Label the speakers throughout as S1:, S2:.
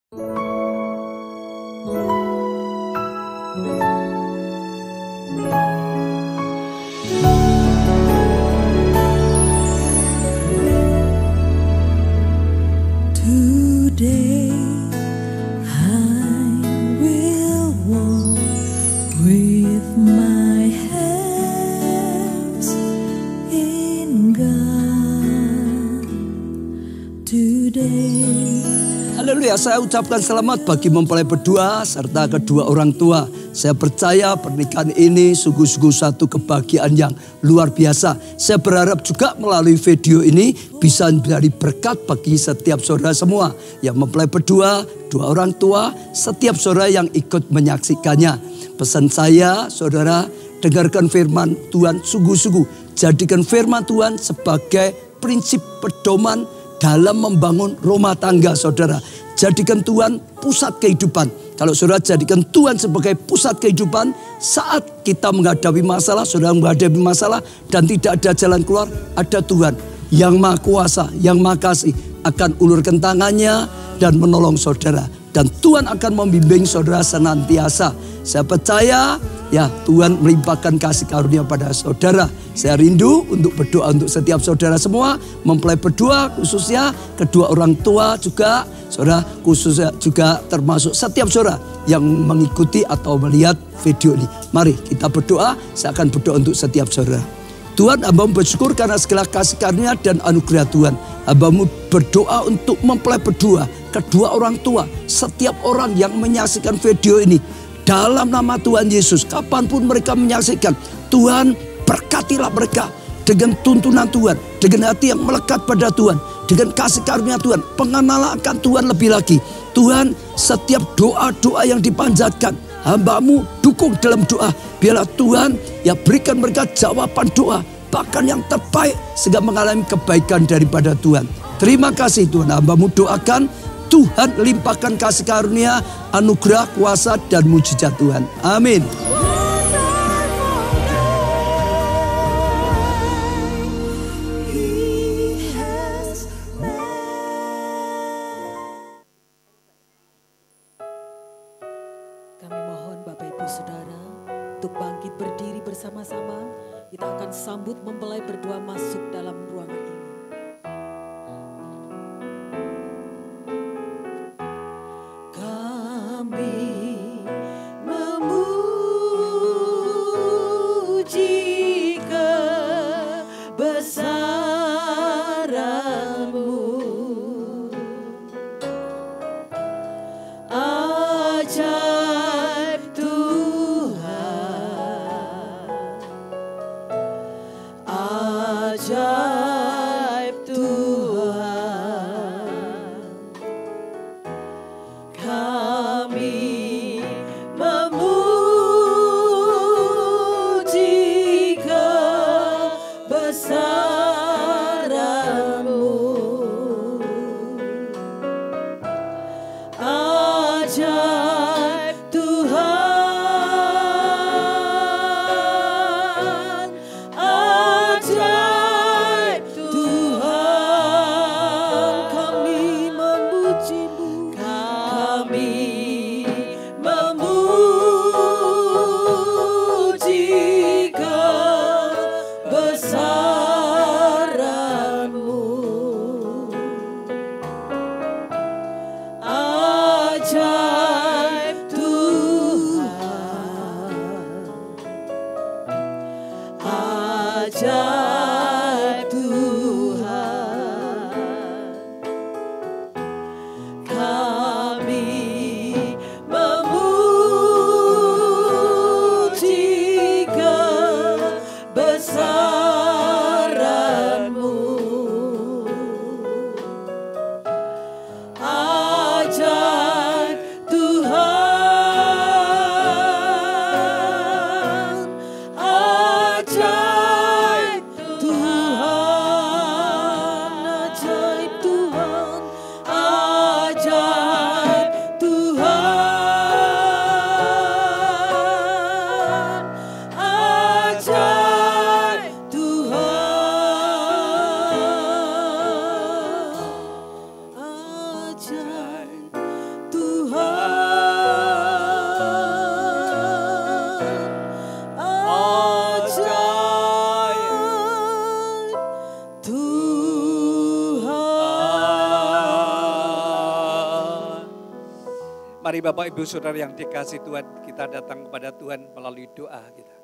S1: Today I will walk with my hands in God. Today.
S2: Haleluya, saya ucapkan selamat bagi mempelai berdua serta kedua orang tua. Saya percaya pernikahan ini sungguh-sungguh satu kebahagiaan yang luar biasa. Saya berharap juga melalui video ini bisa menjadi berkat bagi setiap saudara semua yang mempelai berdua, dua orang tua, setiap saudara yang ikut menyaksikannya. Pesan saya, saudara, dengarkan firman Tuhan sungguh-sungguh. Jadikan firman Tuhan sebagai prinsip pedoman dalam membangun rumah tangga saudara. Jadikan Tuhan pusat kehidupan. Kalau saudara jadikan Tuhan sebagai pusat kehidupan, saat kita menghadapi masalah, saudara menghadapi masalah dan tidak ada jalan keluar, ada Tuhan yang Maha Kuasa, yang Maha Kasih akan ulurkan tangannya dan menolong saudara. Dan Tuhan akan membimbing saudara senantiasa. Saya percaya ya Tuhan melimpahkan kasih karunia pada saudara. Saya rindu untuk berdoa untuk setiap saudara semua. Mempelai berdua khususnya, kedua orang tua juga. Saudara khususnya juga termasuk setiap saudara yang mengikuti atau melihat video ini. Mari kita berdoa, saya akan berdoa untuk setiap saudara. Tuhan, hamba-Mu bersyukur karena segala kasih karunia dan anugerah Tuhan. Hamba-Mu berdoa untuk mempelai berdua, kedua orang tua, setiap orang yang menyaksikan video ini. Dalam nama Tuhan Yesus, kapanpun mereka menyaksikan, Tuhan berkatilah mereka dengan tuntunan Tuhan, dengan hati yang melekat pada Tuhan, dengan kasih karunia Tuhan, pengenalan akan Tuhan lebih lagi. Tuhan, setiap doa-doa yang dipanjatkan, hamba-Mu dukung dalam doa. Biarlah Tuhan ya berikan mereka jawaban doa, bahkan yang terbaik sehingga mengalami kebaikan daripada Tuhan. Terima kasih Tuhan, hamba-Mu doakan Tuhan limpahkan kasih karunia, anugerah, kuasa dan mujizat Tuhan. Amin.
S3: Kami mohon Bapak Ibu Saudara untuk bangkit berdiri bersama-sama. Kita akan sambut mempelai berdua masuk dalam ruangan ini. Kami memuji kebesaran-Mu. Ajaib Tuhan, ajaib Tuhan, kami memuji kebesaran-Mu. Ajaib Tuhan, ajaib Tuhan, kami memuji-Mu, kami memuji kebesaran-Mu. Ajaib Tuhan, ajaib Tuhan, kami memuji kebesaran-Mu. Ajaib Tuhan, ajaib Tuhan, ajaib Tuhan, ajaib Tuhan, ajaib Tuhan, ajaib Tuhan.
S4: Mari Bapak Ibu Saudara yang dikasihi Tuhan, kita datang kepada Tuhan melalui doa kita.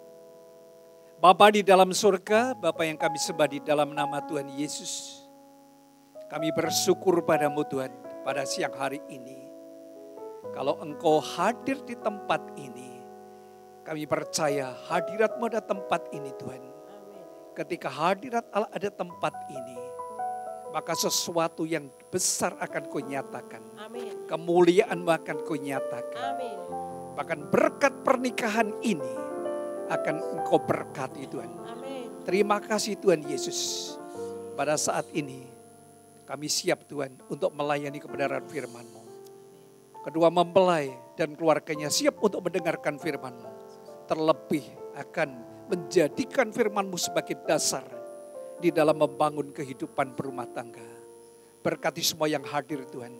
S4: Bapa di dalam surga, Bapa yang kami sembah di dalam nama Tuhan Yesus. Kami bersyukur padamu Tuhan pada siang hari ini. Kalau Engkau hadir di tempat ini, kami percaya hadirat-Mu ada tempat ini Tuhan. Ketika hadirat Allah ada tempat ini, maka sesuatu yang besar akan Kau nyatakan.
S5: Amin.
S4: Kemuliaan-Mu akan Kau nyatakan.
S5: Amin.
S4: Bahkan berkat pernikahan ini akan Engkau berkati Tuhan.
S5: Amin.
S4: Terima kasih Tuhan Yesus. Pada saat ini kami siap Tuhan untuk melayani kebenaran firman-Mu. Kedua mempelai dan keluarganya siap untuk mendengarkan firman-Mu. Terlebih akan menjadikan firman-Mu sebagai dasar di dalam membangun kehidupan berumah tangga. Berkati semua yang hadir Tuhan.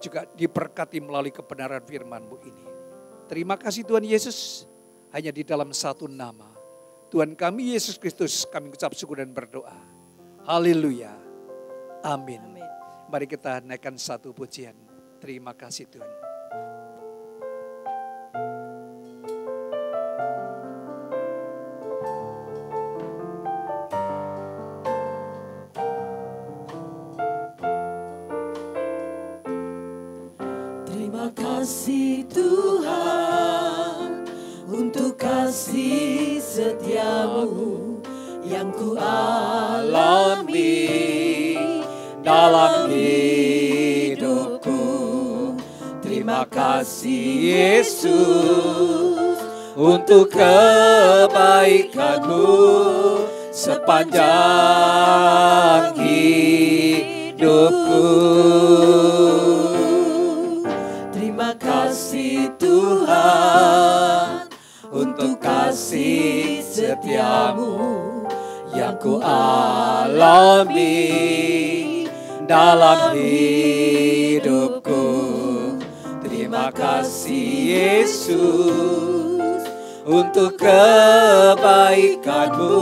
S4: Juga diberkati melalui kebenaran firman-Mu ini. Terima kasih Tuhan Yesus. Hanya di dalam satu nama. Tuhan kami Yesus Kristus kami ucap syukur dan berdoa. Haleluya. Amin.
S5: Amin.
S4: Mari kita naikkan satu pujian. Terima kasih Tuhan.
S5: Terima kasih Tuhan untuk kasih setiamu yang ku alami dalam hidupku. Terima kasih Yesus untuk kebaikan-Mu sepanjang hidupku. Terima kasih Tuhan untuk kasih setiamu yang ku alami dalam hidupku. Terima kasih Yesus untuk kebaikan-Mu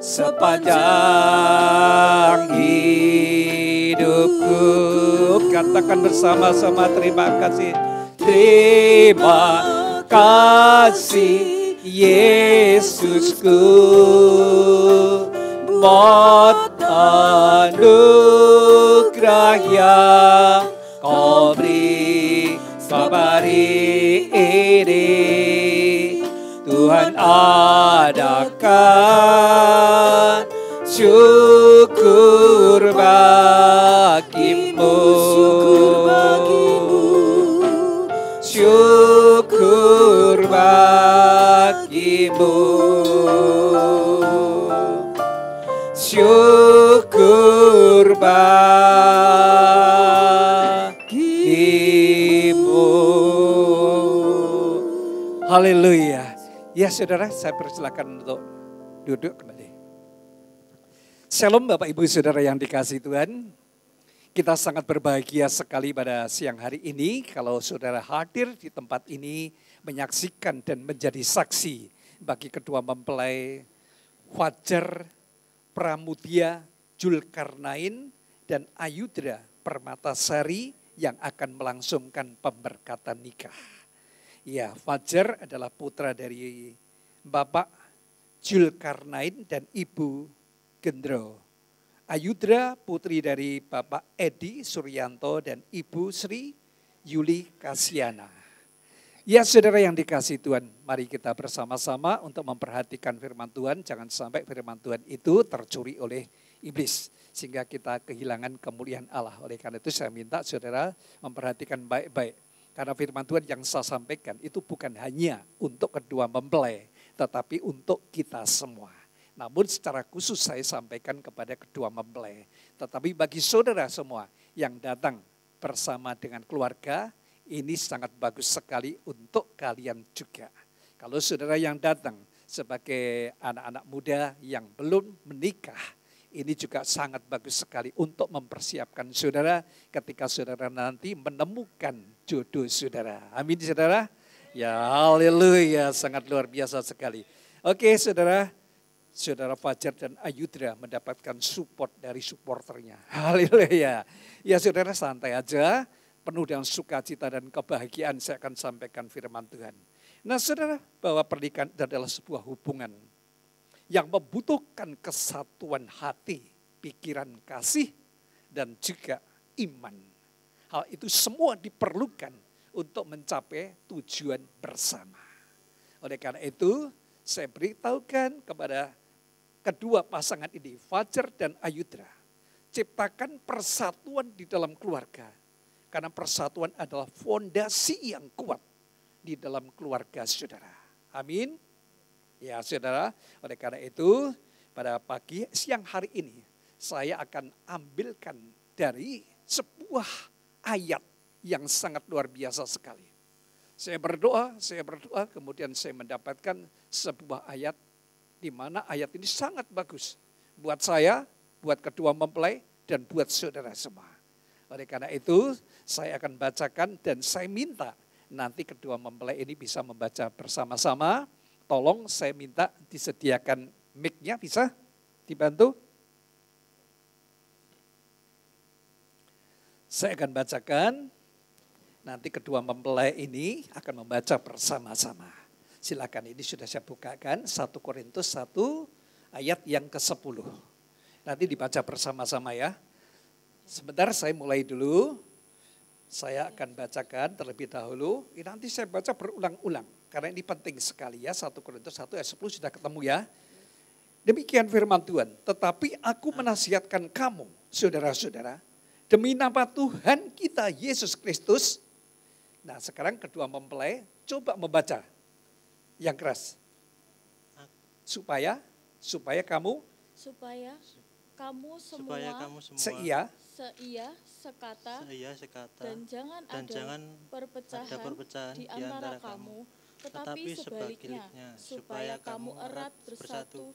S5: sepanjang hidupku. Katakan bersama-sama terima kasih. Terima kasih Yesusku, buat anugerah yang Kau beri pada hari ini. Tuhan adakan syukur bagimu. Syukur bagimu. Syukur bagimu. Haleluya. Ya saudara, saya persilakan untuk duduk kembali. Shalom Bapak Ibu Saudara yang dikasihi Tuhan. Kita sangat berbahagia sekali pada siang hari ini kalau saudara hadir di tempat ini menyaksikan dan menjadi saksi bagi kedua mempelai Fajar Pramudia Julkarnain dan Ayudra Permatasari yang akan melangsungkan pemberkatan nikah. Ya, Fajar adalah putra dari Bapak Julkarnain dan Ibu Gendro. Ayudra putri dari Bapak Edi Suryanto dan Ibu Sri Yuli Kasiana. Ya saudara yang dikasihi Tuhan, mari kita bersama-sama untuk memperhatikan firman Tuhan. Jangan sampai firman Tuhan itu tercuri oleh iblis. Sehingga kita kehilangan kemuliaan Allah. Oleh karena itu saya minta saudara memperhatikan baik-baik. Karena firman Tuhan yang saya sampaikan itu bukan hanya untuk kedua mempelai, tetapi untuk kita semua. Namun secara khusus saya sampaikan kepada kedua mempelai. Tetapi bagi saudara semua yang datang bersama dengan keluarga, ini sangat bagus sekali untuk kalian juga. Kalau saudara yang datang sebagai anak-anak muda yang belum menikah, ini juga sangat bagus sekali untuk mempersiapkan saudara ketika saudara nanti menemukan jodoh saudara. Amin saudara. Ya haleluya, sangat luar biasa sekali. Oke saudara. Saudara Fajar dan Ayudra mendapatkan support dari supporternya. Haleluya. Ya saudara santai aja.
S4: penuh dengan sukacita dan kebahagiaan saya akan sampaikan firman Tuhan. Nah saudara, bahwa pernikahan adalah sebuah hubungan yang membutuhkan kesatuan hati, pikiran, kasih, dan juga iman. Hal itu semua diperlukan untuk mencapai tujuan bersama. Oleh karena itu, saya beritahukan kepada kedua pasangan ini, Fajar dan Ayudra, ciptakan persatuan di dalam keluarga. Karena persatuan adalah fondasi yang kuat di dalam keluarga saudara. Amin. Ya saudara, oleh karena itu pada siang hari ini saya akan ambilkan dari sebuah ayat yang sangat luar biasa sekali. Saya berdoa, kemudian saya mendapatkan sebuah ayat di mana ayat ini sangat bagus. Buat saya, buat kedua mempelai, dan buat saudara semua. Oleh karena itu, saya akan bacakan dan saya minta nanti kedua mempelai ini bisa membaca bersama-sama. Tolong saya minta disediakan mic-nya, bisa dibantu? Saya akan bacakan, nanti kedua mempelai ini akan membaca bersama-sama. Silakan, ini sudah saya bukakan, 1 Korintus 1 ayat yang ke-10. Nanti dibaca bersama-sama ya. Sebentar saya mulai dulu. Saya akan bacakan terlebih dahulu. Ini nanti saya baca berulang-ulang. Karena ini penting sekali ya. 1 Korintus 1 ayat 10 sudah ketemu ya. Demikian firman Tuhan. Tetapi aku menasihatkan kamu, saudara-saudara, demi nama Tuhan kita Yesus Kristus. Nah sekarang kedua mempelai coba membaca yang keras. Supaya kamu
S6: semua
S4: seia,
S6: sekata, dan jangan ada
S5: perpecahan
S6: di antara kamu, tetapi sebaliknya, supaya kamu erat bersatu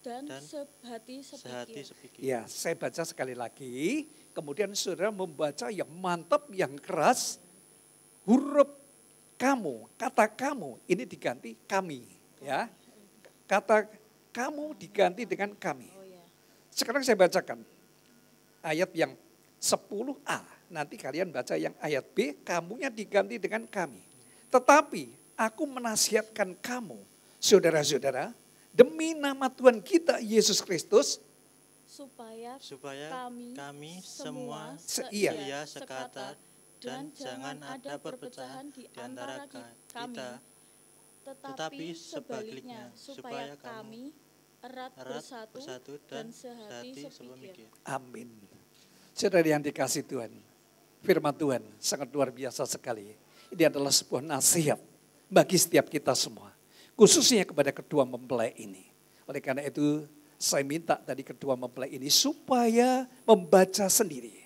S6: dan sehati sepikir.
S4: Ya, saya baca sekali lagi, kemudian saudara membaca yang mantap, yang keras, huruf kamu, kata kamu, ini diganti kami. Ya, kata kamu diganti dengan kami. Sekarang saya bacakan ayat yang 10a. Nanti kalian baca yang ayat B, kamunya diganti dengan kami. Tetapi aku menasihatkan kamu, saudara-saudara, demi nama Tuhan kita Yesus Kristus,
S6: supaya kami semua
S4: seia,
S6: sekata, dan jangan ada perpecahan di antara kami. Tetapi sebaliknya, supaya kami erat bersatu dan sehati sepikir.
S4: Amin. Saudara yang dikasih Tuhan, firman Tuhan sangat luar biasa sekali. Ini adalah sebuah nasihat bagi setiap kita semua, khususnya kepada kedua mempelai ini. Oleh karena itu, saya minta dari kedua mempelai ini supaya membaca sendiri.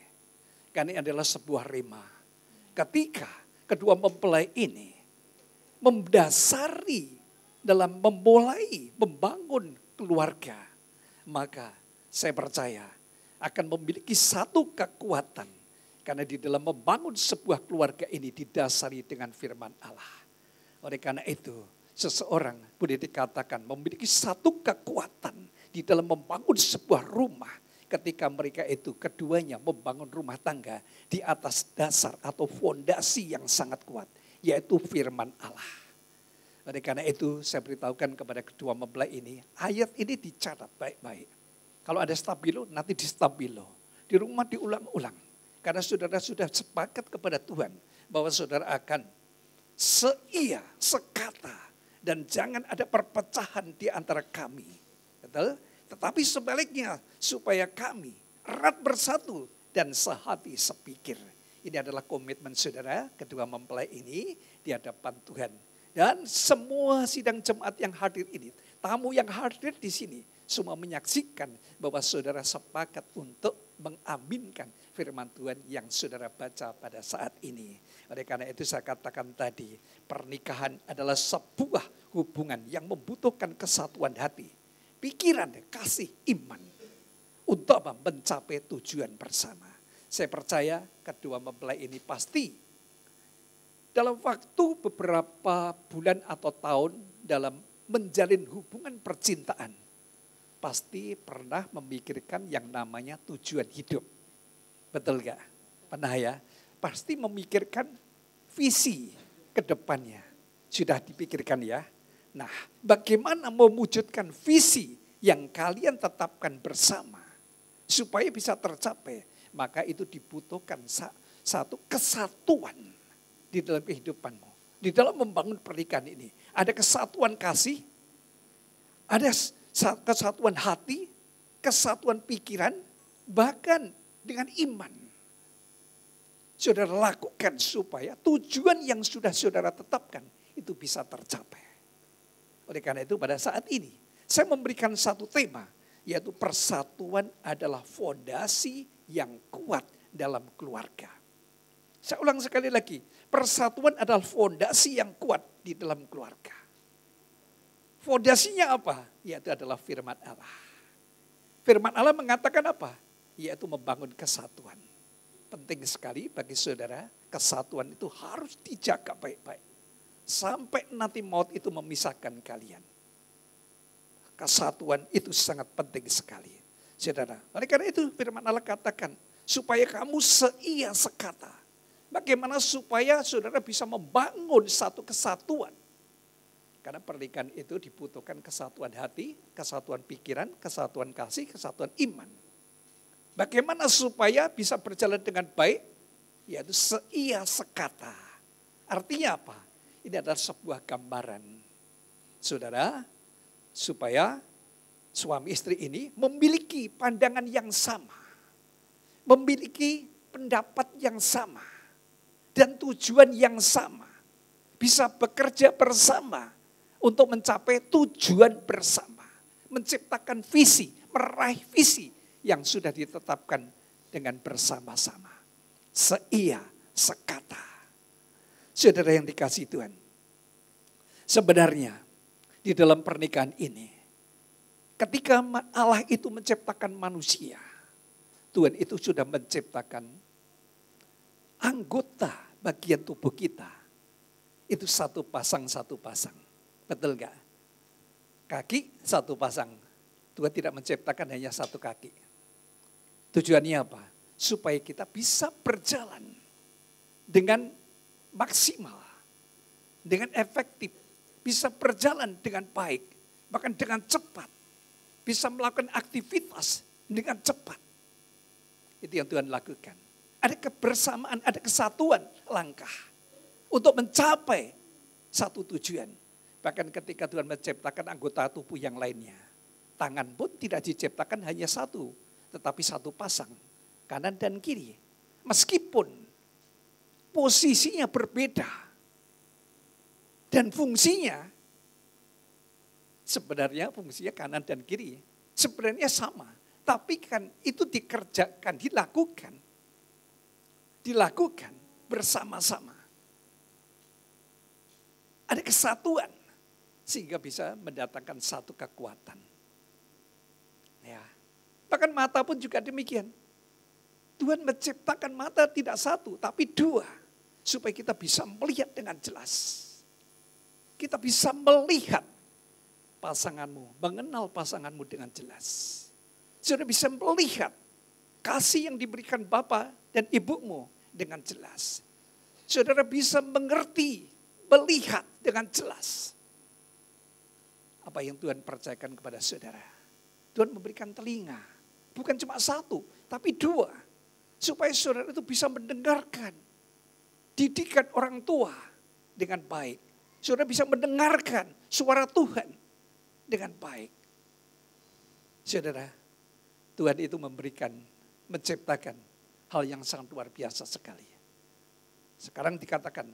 S4: Karena ini adalah sebuah rema. Ketika kedua mempelai ini mendasari dalam memulai membangun keluarga, maka saya percaya akan memiliki satu kekuatan. Karena di dalam membangun sebuah keluarga ini didasari dengan firman Allah. Oleh karena itu, seseorang boleh dikatakan memiliki satu kekuatan di dalam membangun sebuah rumah. Ketika mereka itu keduanya membangun rumah tangga di atas dasar atau fondasi yang sangat kuat, yaitu firman Allah. Oleh karena itu saya beritahukan kepada kedua mempelai ini, ayat ini dicatat baik-baik. Kalau ada stabilo, nanti di stabilo. Di rumah diulang-ulang. Karena saudara sudah sepakat kepada Tuhan bahwa saudara akan seia, sekata, dan jangan ada perpecahan di antara kami. Betul? Tetapi sebaliknya, supaya kami erat bersatu dan sehati sepikir. Ini adalah komitmen saudara kedua mempelai ini di hadapan Tuhan. Dan semua sidang jemaat yang hadir ini, tamu yang hadir di sini, semua menyaksikan bahwa saudara sepakat untuk mengaminkan firman Tuhan yang saudara baca pada saat ini. Oleh karena itu saya katakan tadi, pernikahan adalah sebuah hubungan yang membutuhkan kesatuan hati, pikiran, kasih, iman untuk mencapai tujuan bersama. Saya percaya kedua mempelai ini pasti dalam waktu beberapa bulan atau tahun dalam menjalin hubungan percintaan, pasti pernah memikirkan yang namanya tujuan hidup. Betul gak? Pernah ya? pasti memikirkan visi ke depannya. Sudah dipikirkan ya. Nah, bagaimana mewujudkan visi yang kalian tetapkan bersama supaya bisa tercapai? Maka itu dibutuhkan satu kesatuan di dalam kehidupanmu. Di dalam membangun pernikahan ini. Ada kesatuan kasih, ada kesatuan hati, kesatuan pikiran, bahkan dengan iman. Saudara lakukan supaya tujuan yang sudah saudara tetapkan itu bisa tercapai. Oleh karena itu pada saat ini saya memberikan satu tema, yaitu persatuan adalah fondasi yang kuat dalam keluarga. Saya ulang sekali lagi, persatuan adalah fondasi yang kuat di dalam keluarga. Fondasinya apa? Yaitu adalah firman Allah. Firman Allah mengatakan apa? Yaitu membangun kesatuan. Penting sekali bagi saudara, kesatuan itu harus dijaga baik-baik. Sampai nanti maut itu memisahkan kalian. Kesatuan itu sangat penting sekali. Saudara, oleh karena itu firman Allah katakan, supaya kamu seia sekata. Bagaimana supaya saudara bisa membangun satu kesatuan. Karena pernikahan itu dibutuhkan kesatuan hati, kesatuan pikiran, kesatuan kasih, kesatuan iman. Bagaimana supaya bisa berjalan dengan baik? Yaitu seia sekata. Artinya apa? Ini adalah sebuah gambaran. Saudara, supaya suami istri ini memiliki pandangan yang sama. Memiliki pendapat yang sama. Dan tujuan yang sama. Bisa bekerja bersama untuk mencapai tujuan bersama. Menciptakan visi, meraih visi yang sudah ditetapkan dengan bersama-sama. Seia, sekata. Saudara yang dikasihi Tuhan. Sebenarnya di dalam pernikahan ini, ketika Allah itu menciptakan manusia, Tuhan itu sudah menciptakan anggota bagian tubuh kita. Itu satu pasang. Betul gak? Kaki satu pasang. Tuhan tidak menciptakan hanya satu kaki. Tujuannya apa? Supaya kita bisa berjalan dengan maksimal, dengan efektif, bisa berjalan dengan baik, bahkan dengan cepat, bisa melakukan aktivitas dengan cepat. Itu yang Tuhan lakukan. Ada kebersamaan, ada kesatuan langkah untuk mencapai satu tujuan. Bahkan ketika Tuhan menciptakan anggota tubuh yang lainnya, tangan pun tidak diciptakan hanya satu, tetapi satu pasang, kanan dan kiri. Meskipun posisinya berbeda dan fungsinya, sebenarnya fungsinya kanan dan kiri, sebenarnya sama. Tapi kan itu dikerjakan, dilakukan bersama-sama. Ada kesatuan sehingga bisa mendatangkan satu kekuatan. Ya. Bahkan mata pun juga demikian. Tuhan menciptakan mata tidak satu, tapi dua. Supaya kita bisa melihat dengan jelas. Kita bisa melihat pasanganmu, mengenal pasanganmu dengan jelas. Saudara bisa melihat kasih yang diberikan Bapa dan Ibumu dengan jelas. Saudara bisa mengerti, melihat dengan jelas. Apa yang Tuhan percayakan kepada saudara. Tuhan memberikan telinga. Bukan cuma satu, tapi dua. Supaya saudara itu bisa mendengarkan didikan orang tua dengan baik. Saudara bisa mendengarkan suara Tuhan dengan baik. Saudara, Tuhan itu menciptakan hal yang sangat luar biasa sekali. Sekarang dikatakan,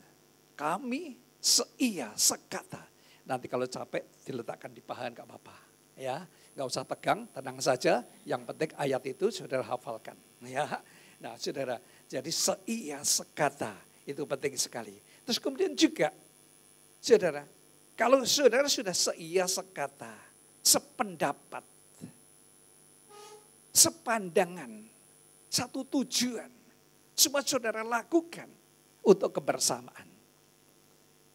S4: kami seia sekata. Nanti kalau capek diletakkan di paha gak apa-apa. Ya, nggak usah tegang, tenang saja. Yang penting ayat itu saudara hafalkan. Ya, nah saudara, jadi seia sekata itu penting sekali. Terus kemudian juga, saudara, kalau saudara sudah seia sekata, sependapat, sepandangan, satu tujuan, semua saudara lakukan untuk kebersamaan.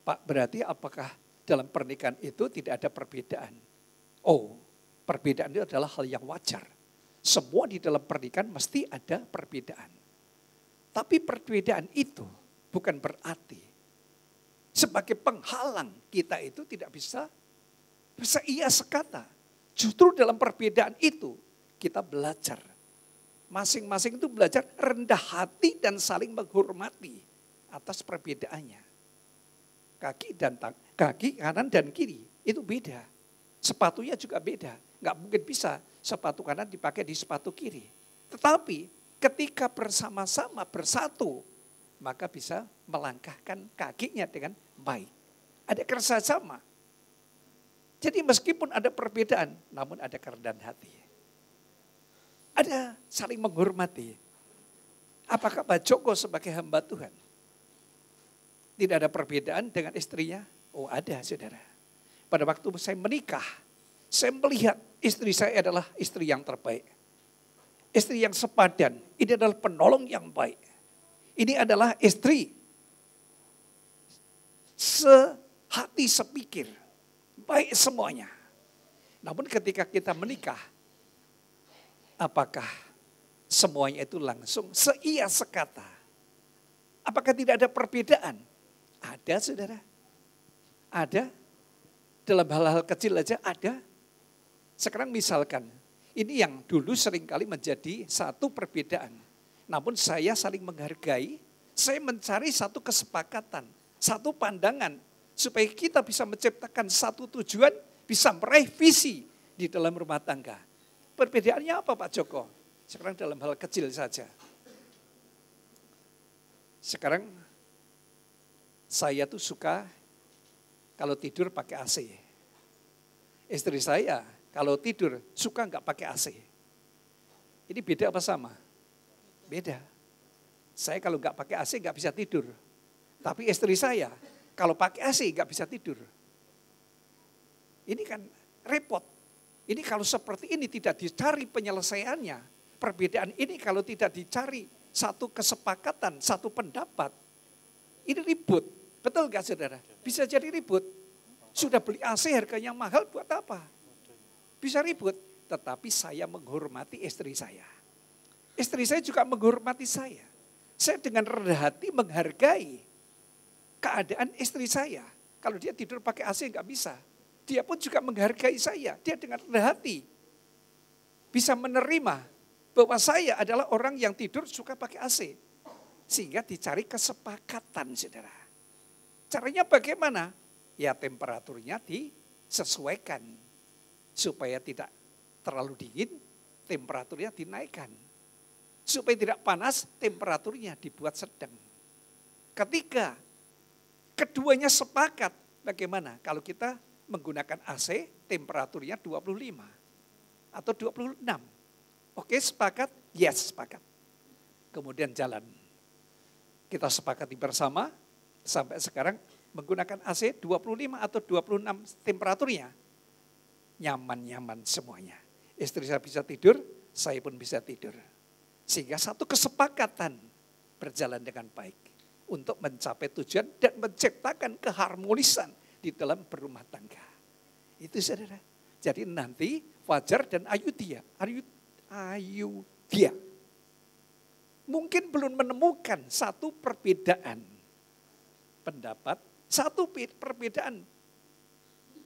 S4: Pak, berarti apakah dalam pernikahan itu tidak ada perbedaan? Oh, perbedaan itu adalah hal yang wajar. Semua di dalam pernikahan mesti ada perbedaan. Tapi perbedaan itu bukan berarti sebagai penghalang kita itu tidak bisa iya sekata. Justru dalam perbedaan itu kita belajar. Masing-masing itu belajar rendah hati dan saling menghormati atas perbedaannya. Kaki kanan dan kiri itu beda. Sepatunya juga beda. Nggak mungkin bisa sepatu kanan dipakai di sepatu kiri. Tetapi ketika bersama-sama bersatu, maka bisa melangkahkan kakinya dengan baik. Ada kerjasama. Jadi meskipun ada perbedaan, namun ada kerendahan hati. Ada saling menghormati. Apakah Pak Joko sebagai hamba Tuhan tidak ada perbedaan dengan istrinya? Oh ada, saudara. Pada waktu saya menikah, saya melihat istri saya adalah istri yang terbaik. Istri yang sepadan, ini adalah penolong yang baik. Ini adalah istri sehati sepikir, baik semuanya. Namun ketika kita menikah, apakah semuanya itu langsung seia sekata? Apakah tidak ada perbedaan? Ada, saudara. Ada. Dalam hal-hal kecil aja ada. Sekarang misalkan, ini yang dulu seringkali menjadi satu perbedaan. Namun saya saling menghargai, saya mencari satu kesepakatan, satu pandangan. Supaya kita bisa menciptakan satu tujuan, bisa meraih visi di dalam rumah tangga. Perbedaannya apa Pak Joko? Sekarang dalam hal kecil saja. Sekarang saya tuh suka kalau tidur pakai AC. Istri saya kalau tidur suka nggak pakai AC. Ini beda apa sama? Beda. Saya kalau nggak pakai AC nggak bisa tidur. Tapi istri saya kalau pakai AC nggak bisa tidur. Ini kan repot. Ini kalau seperti ini tidak dicari penyelesaiannya. Perbedaan ini kalau tidak dicari satu kesepakatan, satu pendapat. Ini ribut. Betul gak saudara? Bisa jadi ribut. Sudah beli AC harganya mahal buat apa? Bisa ribut. Tetapi saya menghormati istri saya. Istri saya juga menghormati saya. Saya dengan rendah hati menghargai keadaan istri saya. Kalau dia tidur pakai AC nggak bisa. Dia pun juga menghargai saya. Dia dengan rendah hati bisa menerima bahwa saya adalah orang yang tidur suka pakai AC. Sehingga dicari kesepakatan, saudara. Caranya bagaimana? Ya temperaturnya disesuaikan. Supaya tidak terlalu dingin, temperaturnya dinaikkan. Supaya tidak panas, temperaturnya dibuat sedang. Ketika keduanya sepakat, bagaimana? Kalau kita menggunakan AC, temperaturnya 25 atau 26. Oke, sepakat? Yes, sepakat. Kemudian jalan. Kita sepakati bersama, sampai sekarang menggunakan AC 25 atau 26 temperaturnya. Nyaman-nyaman semuanya. Istri saya bisa tidur, saya pun bisa tidur. Sehingga satu kesepakatan berjalan dengan baik. Untuk mencapai tujuan dan menciptakan keharmonisan di dalam berumah tangga. Itu saudara. Jadi nanti Fajar dan Ayudia mungkin belum menemukan satu perbedaan pendapat, satu perbedaan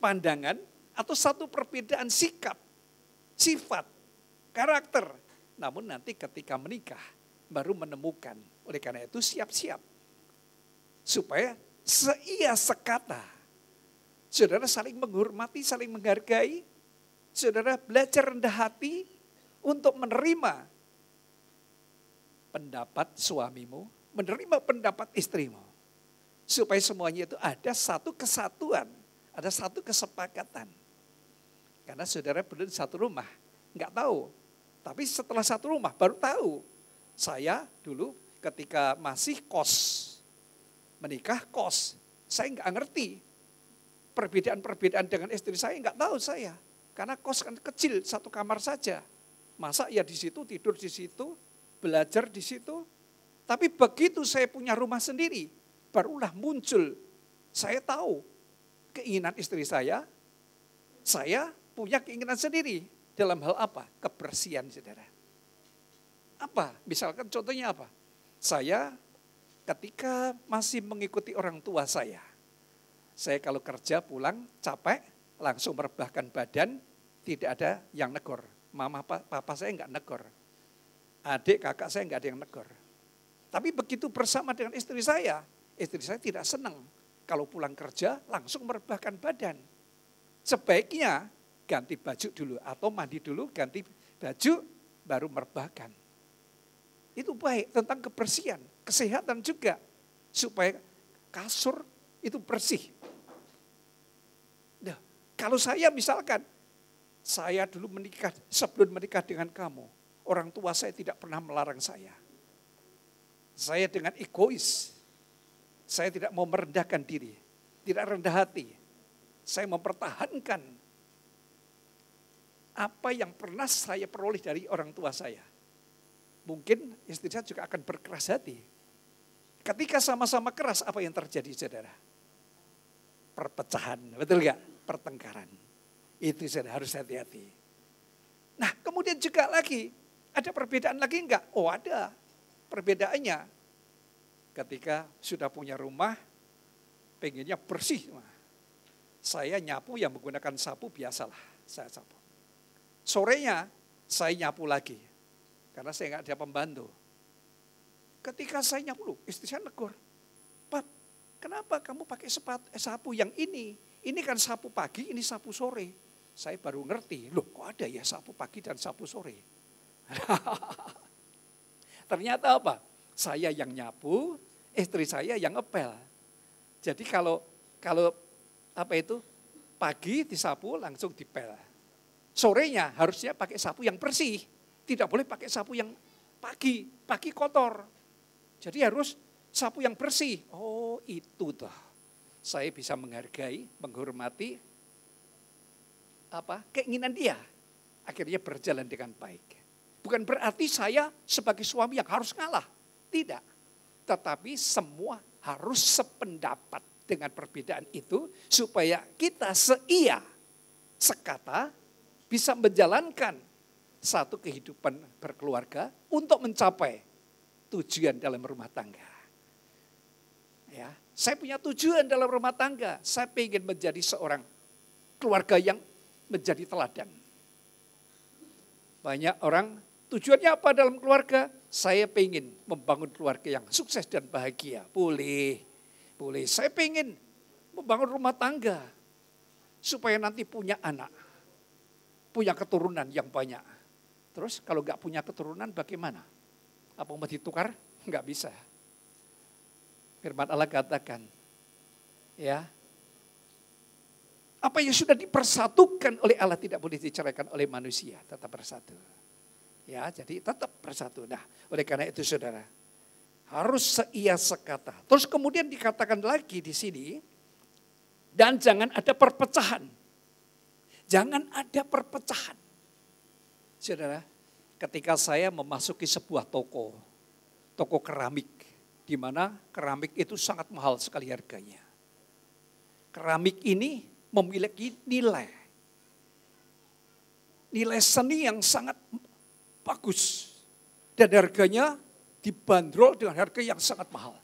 S4: pandangan, atau satu perbedaan sikap, sifat, karakter. Namun nanti ketika menikah baru menemukan. Oleh karena itu siap-siap. Supaya seia sekata. Saudara saling menghormati, saling menghargai. Saudara belajar rendah hati untuk menerima pendapat suamimu, menerima pendapat istrimu. Supaya semuanya itu ada satu kesatuan, ada satu kesepakatan. Karena saudara belum satu rumah, nggak tahu. Tapi setelah satu rumah baru tahu. Saya dulu ketika masih menikah kos, saya nggak ngerti. Perbedaan-perbedaan dengan istri saya nggak tahu saya. Karena kos kan kecil, satu kamar saja. Masa ya di situ, tidur di situ, belajar di situ. Tapi begitu saya punya rumah sendiri, barulah muncul. Saya tahu keinginan istri saya punya keinginan sendiri. Dalam hal apa? Kebersihan, saudara. Apa? Misalkan contohnya apa? Saya ketika masih mengikuti orang tua saya kalau kerja pulang capek, langsung merebahkan badan, tidak ada yang negor. Mama, papa saya enggak negor. Adik, kakak saya enggak ada yang negor. Tapi begitu bersama dengan istri saya tidak senang. Kalau pulang kerja langsung merebahkan badan. Sebaiknya ganti baju dulu atau mandi dulu, ganti baju, baru merebahkan. Itu baik tentang kebersihan, kesehatan juga. Supaya kasur itu bersih. Nah, kalau saya misalkan, saya dulu menikah, sebelum menikah dengan kamu, orang tua saya tidak pernah melarang saya. Saya dengan egois, saya tidak mau merendahkan diri, tidak rendah hati. Saya mempertahankan apa yang pernah saya peroleh dari orang tua saya. Mungkin istri saya juga akan berkeras hati. Ketika sama-sama keras, apa yang terjadi, saudara? Perpecahan, betul gak? Pertengkaran. Itu saudara harus hati-hati. Nah, kemudian juga lagi, ada perbedaan lagi enggak? Oh, ada. Perbedaannya, ketika sudah punya rumah, pengennya bersih. Saya nyapu yang menggunakan sapu biasalah, saya sapu. Sorenya, saya nyapu lagi. Karena saya nggak ada pembantu. Ketika saya nyapu, istri saya negur. Pap, kenapa kamu pakai sapu yang ini? Ini kan sapu pagi, ini sapu sore. Saya baru ngerti, loh kok ada ya sapu pagi dan sapu sore? Ternyata apa? Saya yang nyapu, istri saya yang ngepel. Jadi kalau apa itu, pagi disapu langsung dipel. Sorenya harusnya pakai sapu yang bersih. Tidak boleh pakai sapu yang pagi kotor. Jadi harus sapu yang bersih. Oh itu toh. Saya bisa menghargai, menghormati keinginan dia. Akhirnya berjalan dengan baik. Bukan berarti saya sebagai suami yang harus ngalah. Tidak. Tetapi semua harus sependapat dengan perbedaan itu. Supaya kita seia, sekata, bisa menjalankan satu kehidupan berkeluarga untuk mencapai tujuan dalam rumah tangga. Ya, saya punya tujuan dalam rumah tangga. Saya ingin menjadi seorang keluarga yang menjadi teladan. Banyak orang tujuannya apa dalam keluarga? Saya ingin membangun keluarga yang sukses dan bahagia. Boleh. Saya ingin membangun rumah tangga supaya nanti punya anak, punya keturunan yang banyak. Terus kalau nggak punya keturunan bagaimana? Apa mau ditukar? Nggak bisa. Firman Allah katakan, ya, apa yang sudah dipersatukan oleh Allah tidak boleh diceraikan oleh manusia, tetap bersatu. Ya, jadi tetap bersatu. Nah, oleh karena itu saudara, harus seia sekata. Terus kemudian dikatakan lagi di sini, dan jangan ada perpecahan. Jangan ada perpecahan. Saudara, ketika saya memasuki sebuah toko keramik, di mana keramik itu sangat mahal sekali harganya. Keramik ini memiliki nilai seni yang sangat bagus. Dan harganya dibanderol dengan harga yang sangat mahal.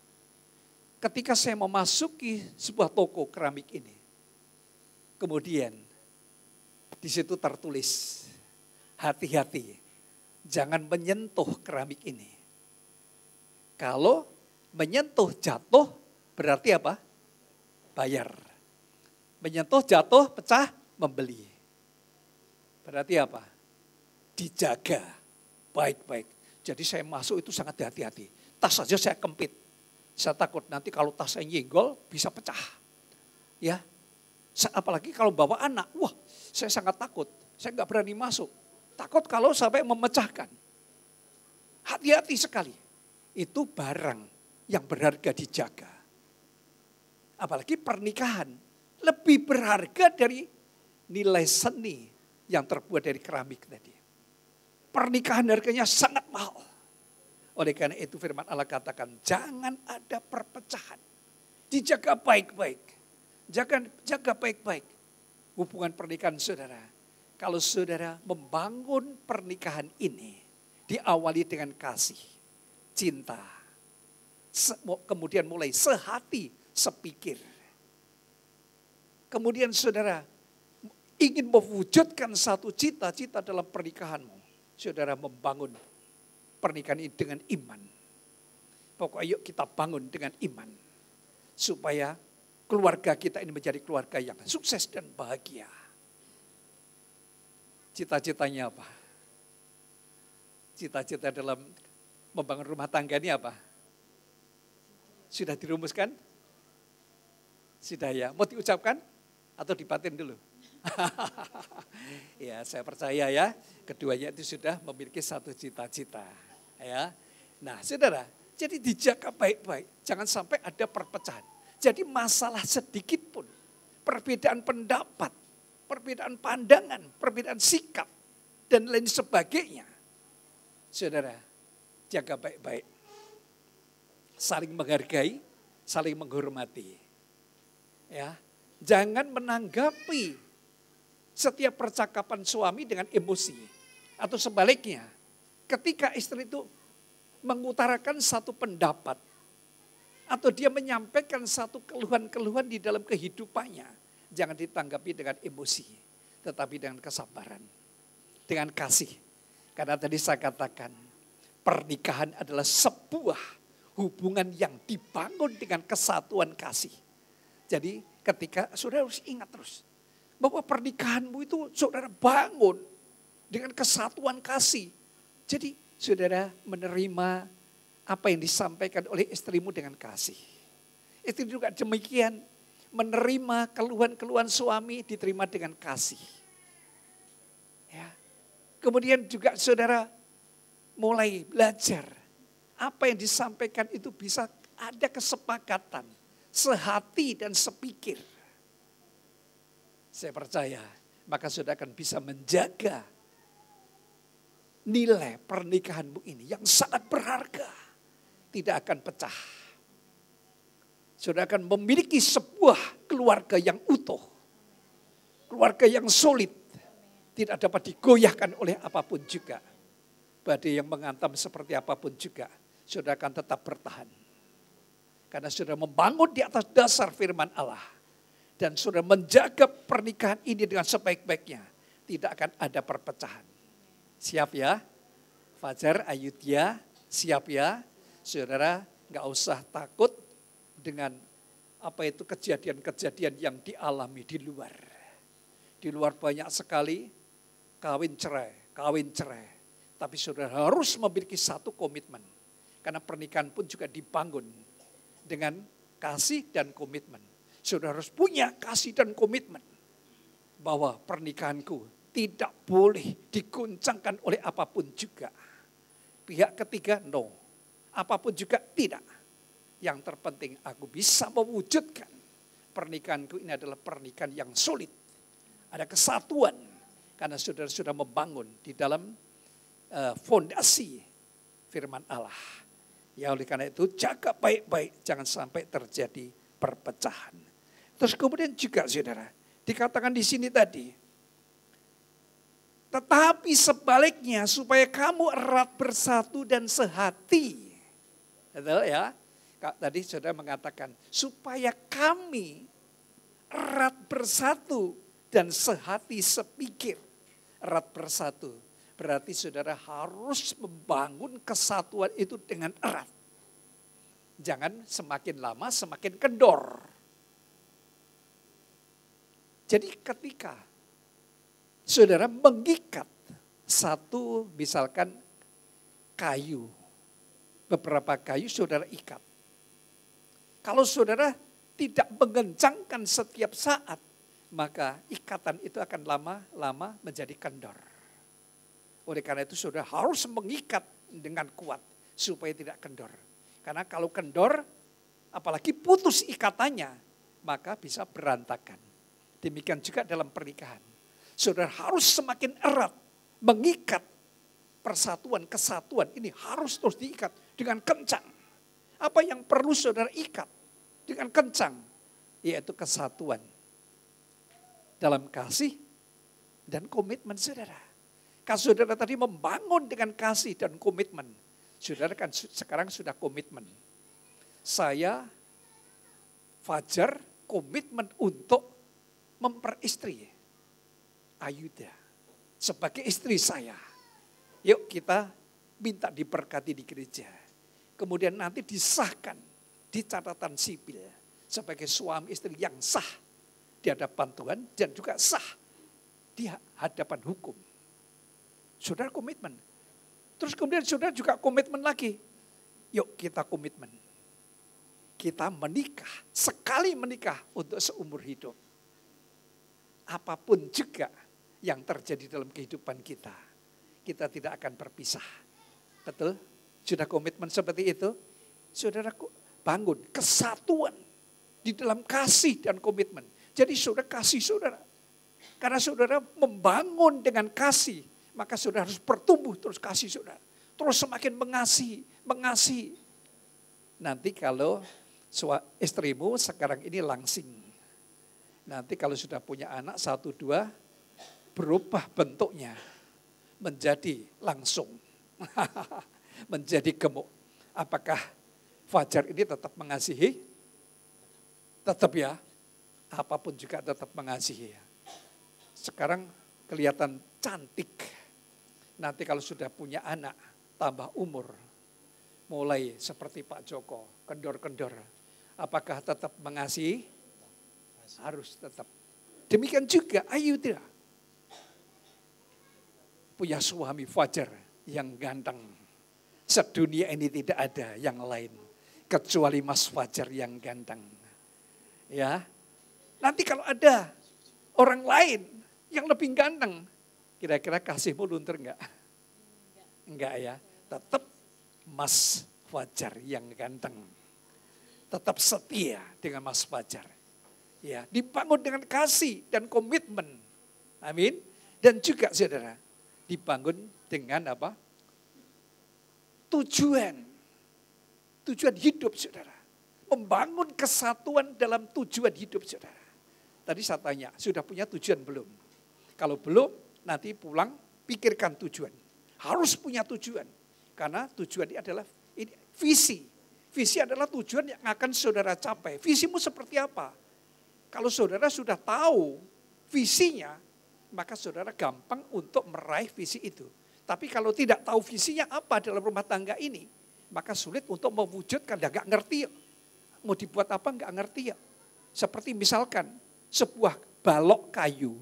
S4: Ketika saya memasuki sebuah toko keramik ini, kemudian di situ tertulis, hati-hati, jangan menyentuh keramik ini. Kalau menyentuh jatuh, berarti apa? Bayar. Menyentuh jatuh, pecah, membeli. Berarti apa? Dijaga baik-baik. Jadi saya masuk itu sangat hati-hati. Tas saja saya kempit. Saya takut nanti kalau tas saya nyenggol bisa pecah. Ya, apalagi kalau bawa anak, wah saya sangat takut. Saya nggak berani masuk. Takut kalau sampai memecahkan. Hati-hati sekali. Itu barang yang berharga dijaga. Apalagi pernikahan. Lebih berharga dari nilai seni yang terbuat dari keramik tadi. Pernikahan harganya sangat mahal. Oleh karena itu firman Allah katakan, jangan ada perpecahan. Dijaga baik-baik. Jaga baik-baik hubungan pernikahan saudara. Kalau saudara membangun pernikahan ini, diawali dengan kasih, cinta, Kemudian mulai sehati, sepikir. Kemudian saudara ingin mewujudkan satu cita-cita dalam pernikahanmu. Saudara membangun pernikahan ini dengan iman. Pokoknya yuk kita bangun dengan iman. Supaya keluarga kita ini menjadi keluarga yang sukses dan bahagia. Cita-citanya apa? Cita-cita dalam membangun rumah tangga ini apa? Sudah dirumuskan? Sudah ya, mau diucapkan? Atau dibatin dulu? Ya, saya percaya ya, keduanya itu sudah memiliki satu cita-cita. Ya, nah saudara, jadi dijaga baik-baik, jangan sampai ada perpecahan. Jadi masalah sedikit pun, perbedaan pendapat, perbedaan pandangan, perbedaan sikap, dan lain sebagainya. Saudara, jaga baik-baik. Saling menghargai, saling menghormati. Ya, jangan menanggapi setiap percakapan suami dengan emosi. Atau sebaliknya, ketika istri itu mengutarakan satu pendapat, atau dia menyampaikan satu keluhan-keluhan di dalam kehidupannya, jangan ditanggapi dengan emosi, tetapi dengan kesabaran, dengan kasih. Karena tadi saya katakan, pernikahan adalah sebuah hubungan yang dibangun dengan kesatuan kasih. Jadi ketika saudara harus ingat terus, bahwa pernikahanmu itu saudara bangun dengan kesatuan kasih. Jadi saudara menerima apa yang disampaikan oleh istrimu dengan kasih. Istri juga demikian, menerima keluhan-keluhan suami diterima dengan kasih. Ya. Kemudian juga saudara mulai belajar apa yang disampaikan itu bisa ada kesepakatan, sehati dan sepikir. Saya percaya, maka saudara akan bisa menjaga nilai pernikahanmu ini yang sangat berharga. Tidak akan pecah. Saudara akan memiliki sebuah keluarga yang utuh. Keluarga yang solid. Tidak dapat digoyahkan oleh apapun juga. Badai yang menghantam seperti apapun juga, saudara akan tetap bertahan. Karena saudara membangun di atas dasar firman Allah. Dan saudara menjaga pernikahan ini dengan sebaik-baiknya. Tidak akan ada perpecahan. Siap ya? Fajar, Ayudya, siap ya? Saudara gak usah takut dengan apa itu kejadian-kejadian yang dialami di luar. Di luar banyak sekali kawin cerai. Tapi saudara harus memiliki satu komitmen. Karena pernikahan pun juga dibangun dengan kasih dan komitmen. Saudara harus punya kasih dan komitmen. Bahwa pernikahanku tidak boleh diguncangkan oleh apapun juga. Pihak ketiga, no. Apapun juga tidak. Yang terpenting aku bisa mewujudkan pernikahanku ini adalah pernikahan yang solid. Ada kesatuan. Karena saudara sudah membangun di dalam fondasi firman Allah. Ya oleh karena itu jaga baik-baik. Jangan sampai terjadi perpecahan. Terus kemudian juga saudara. Dikatakan di sini tadi. Tetapi sebaliknya supaya kamu erat bersatu dan sehati. Betul ya? Tadi saudara mengatakan supaya kami erat bersatu dan sehati sepikir. Erat bersatu. Berarti saudara harus membangun kesatuan itu dengan erat. Jangan semakin lama semakin kendor. Jadi ketika saudara mengikat satu misalkan kayu. Beberapa kayu saudara ikat. Kalau saudara tidak mengencangkan setiap saat, maka ikatan itu akan lama-lama menjadi kendor. Oleh karena itu saudara harus mengikat dengan kuat supaya tidak kendor. Karena kalau kendor, apalagi putus ikatannya, maka bisa berantakan. Demikian juga dalam pernikahan. Saudara harus semakin erat mengikat persatuan, kesatuan ini harus terus diikat dengan kencang. Apa yang perlu saudara ikat dengan kencang? Yaitu kesatuan. Dalam kasih dan komitmen saudara. Kalau saudara tadi membangun dengan kasih dan komitmen. Saudara kan sekarang sudah komitmen. Saya, Fajar, komitmen untuk memperistri Ayuda sebagai istri saya. Yuk kita minta diberkati di gereja. Kemudian nanti disahkan di catatan sipil sebagai suami istri yang sah di hadapan Tuhan dan juga sah di hadapan hukum. Saudara komitmen. Terus kemudian saudara juga komitmen lagi. Yuk kita komitmen. Kita menikah, sekali menikah untuk seumur hidup. Apapun juga yang terjadi dalam kehidupan kita, kita tidak akan berpisah. Betul? Sudah komitmen seperti itu? Saudaraku, bangun kesatuan di dalam kasih dan komitmen. Jadi saudara kasih saudara. Karena saudara membangun dengan kasih, maka saudara harus bertumbuh terus kasih saudara. Terus semakin mengasihi. Nanti kalau istrimu sekarang ini langsing. Nanti kalau sudah punya anak 1, 2, berubah bentuknya menjadi langsung. Menjadi gemuk. Apakah Fajar ini tetap mengasihi? Tetap ya. Apapun juga tetap mengasihi. Sekarang kelihatan cantik. Nanti kalau sudah punya anak, tambah umur. Mulai seperti Pak Joko, kendor-kendor. Apakah tetap mengasihi? Harus tetap. Demikian juga Ayuda. Punya suami Fajar yang ganteng. Sedunia ini tidak ada yang lain. Kecuali Mas Fajar yang ganteng. Ya. Nanti kalau ada orang lain yang lebih ganteng. Kira-kira kasihmu luntur enggak? Enggak ya. Tetap Mas Fajar yang ganteng. Tetap setia dengan Mas Fajar. Ya, dibangun dengan kasih dan komitmen. Amin. Dan juga saudara, dibangun dengan apa? Tujuan. Tujuan hidup saudara. Membangun kesatuan dalam tujuan hidup saudara. Tadi saya tanya, sudah punya tujuan belum? Kalau belum, nanti pulang pikirkan tujuan. Harus punya tujuan. Karena tujuan ini adalah visi. Visi adalah tujuan yang akan saudara capai. Visimu seperti apa? Kalau saudara sudah tahu visinya, maka saudara gampang untuk meraih visi itu. Tapi kalau tidak tahu visinya apa dalam rumah tangga ini, maka sulit untuk mewujudkan. Gak ngerti ya. Mau dibuat apa gak ngerti ya. Seperti misalkan sebuah balok kayu.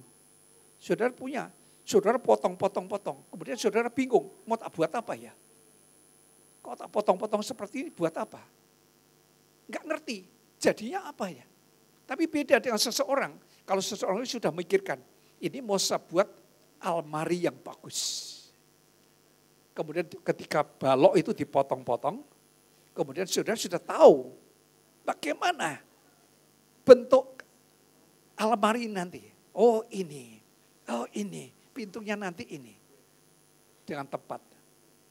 S4: Saudara punya, saudara potong-potong-potong. Kemudian saudara bingung, mau tak buat apa ya? Kok tak potong-potong seperti ini buat apa? Gak ngerti, jadinya apa ya? Tapi beda dengan seseorang. Kalau seseorang sudah memikirkan, ini mau saya buat almari yang bagus. Kemudian ketika balok itu dipotong-potong, kemudian saudara sudah tahu bagaimana bentuk almari nanti. Oh ini, pintunya nanti ini. Dengan tepat.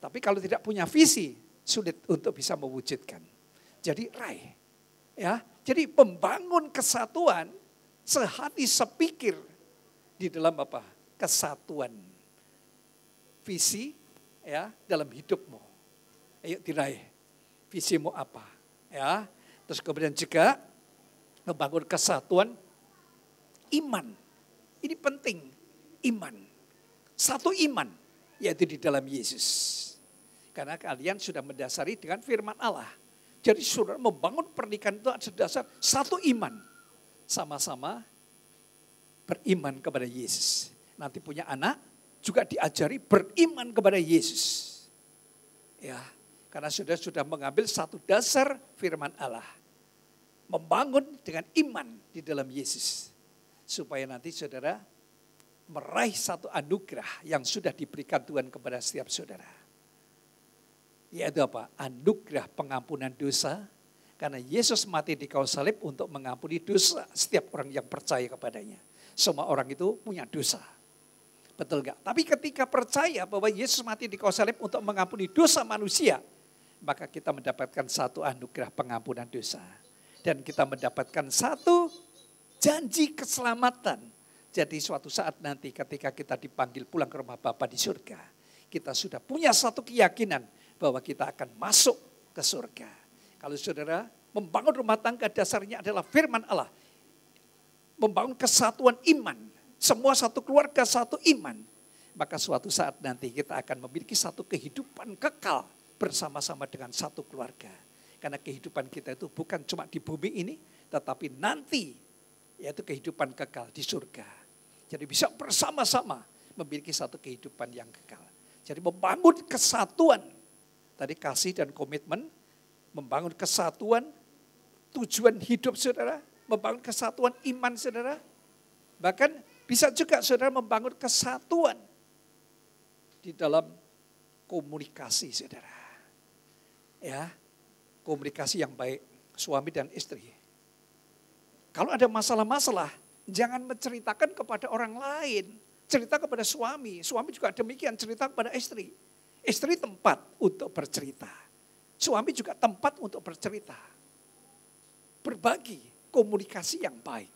S4: Tapi kalau tidak punya visi, sulit untuk bisa mewujudkan. Jadi raih. Ya, jadi membangun kesatuan sehati sepikir di dalam apa? Kesatuan visi ya dalam hidupmu. Ayo diraih. Visimu apa? Ya. Terus kemudian juga membangun kesatuan iman. Ini penting, iman. Satu iman yaitu di dalam Yesus. Karena kalian sudah mendasari dengan firman Allah. Jadi saudara membangun pernikahan itu ada dasar satu iman. Sama-sama beriman kepada Yesus. Nanti punya anak juga diajari beriman kepada Yesus. Ya, karena sudah mengambil satu dasar firman Allah. Membangun dengan iman di dalam Yesus. Supaya nanti saudara meraih satu anugerah yang sudah diberikan Tuhan kepada setiap saudara. Yaitu apa? Anugerah pengampunan dosa. Karena Yesus mati di kayu salib untuk mengampuni dosa setiap orang yang percaya kepadanya. Semua orang itu punya dosa. Betul gak? Tapi ketika percaya bahwa Yesus mati di kayu salib untuk mengampuni dosa manusia, maka kita mendapatkan satu anugerah pengampunan dosa. Dan kita mendapatkan satu janji keselamatan. Jadi suatu saat nanti ketika kita dipanggil pulang ke rumah Bapa di surga, kita sudah punya satu keyakinan bahwa kita akan masuk ke surga. Kalau saudara Membangun rumah tangga dasarnya adalah firman Allah. Membangun kesatuan iman. Semua satu keluarga, satu iman. Maka suatu saat nanti kita akan memiliki satu kehidupan kekal bersama-sama dengan satu keluarga. Karena kehidupan kita itu bukan cuma di bumi ini, tetapi nanti yaitu kehidupan kekal di surga. Jadi bisa bersama-sama memiliki satu kehidupan yang kekal. Jadi membangun kesatuan. Tadi kasih dan komitmen, membangun kesatuan, tujuan hidup saudara, membangun kesatuan iman saudara. Bahkan bisa juga saudara membangun kesatuan di dalam komunikasi saudara. Ya, komunikasi yang baik suami dan istri. Kalau ada masalah-masalah, jangan menceritakan kepada orang lain. Cerita kepada suami. Suami juga demikian, cerita kepada istri. Istri tempat untuk bercerita. Suami juga tempat untuk bercerita. Berbagi komunikasi yang baik.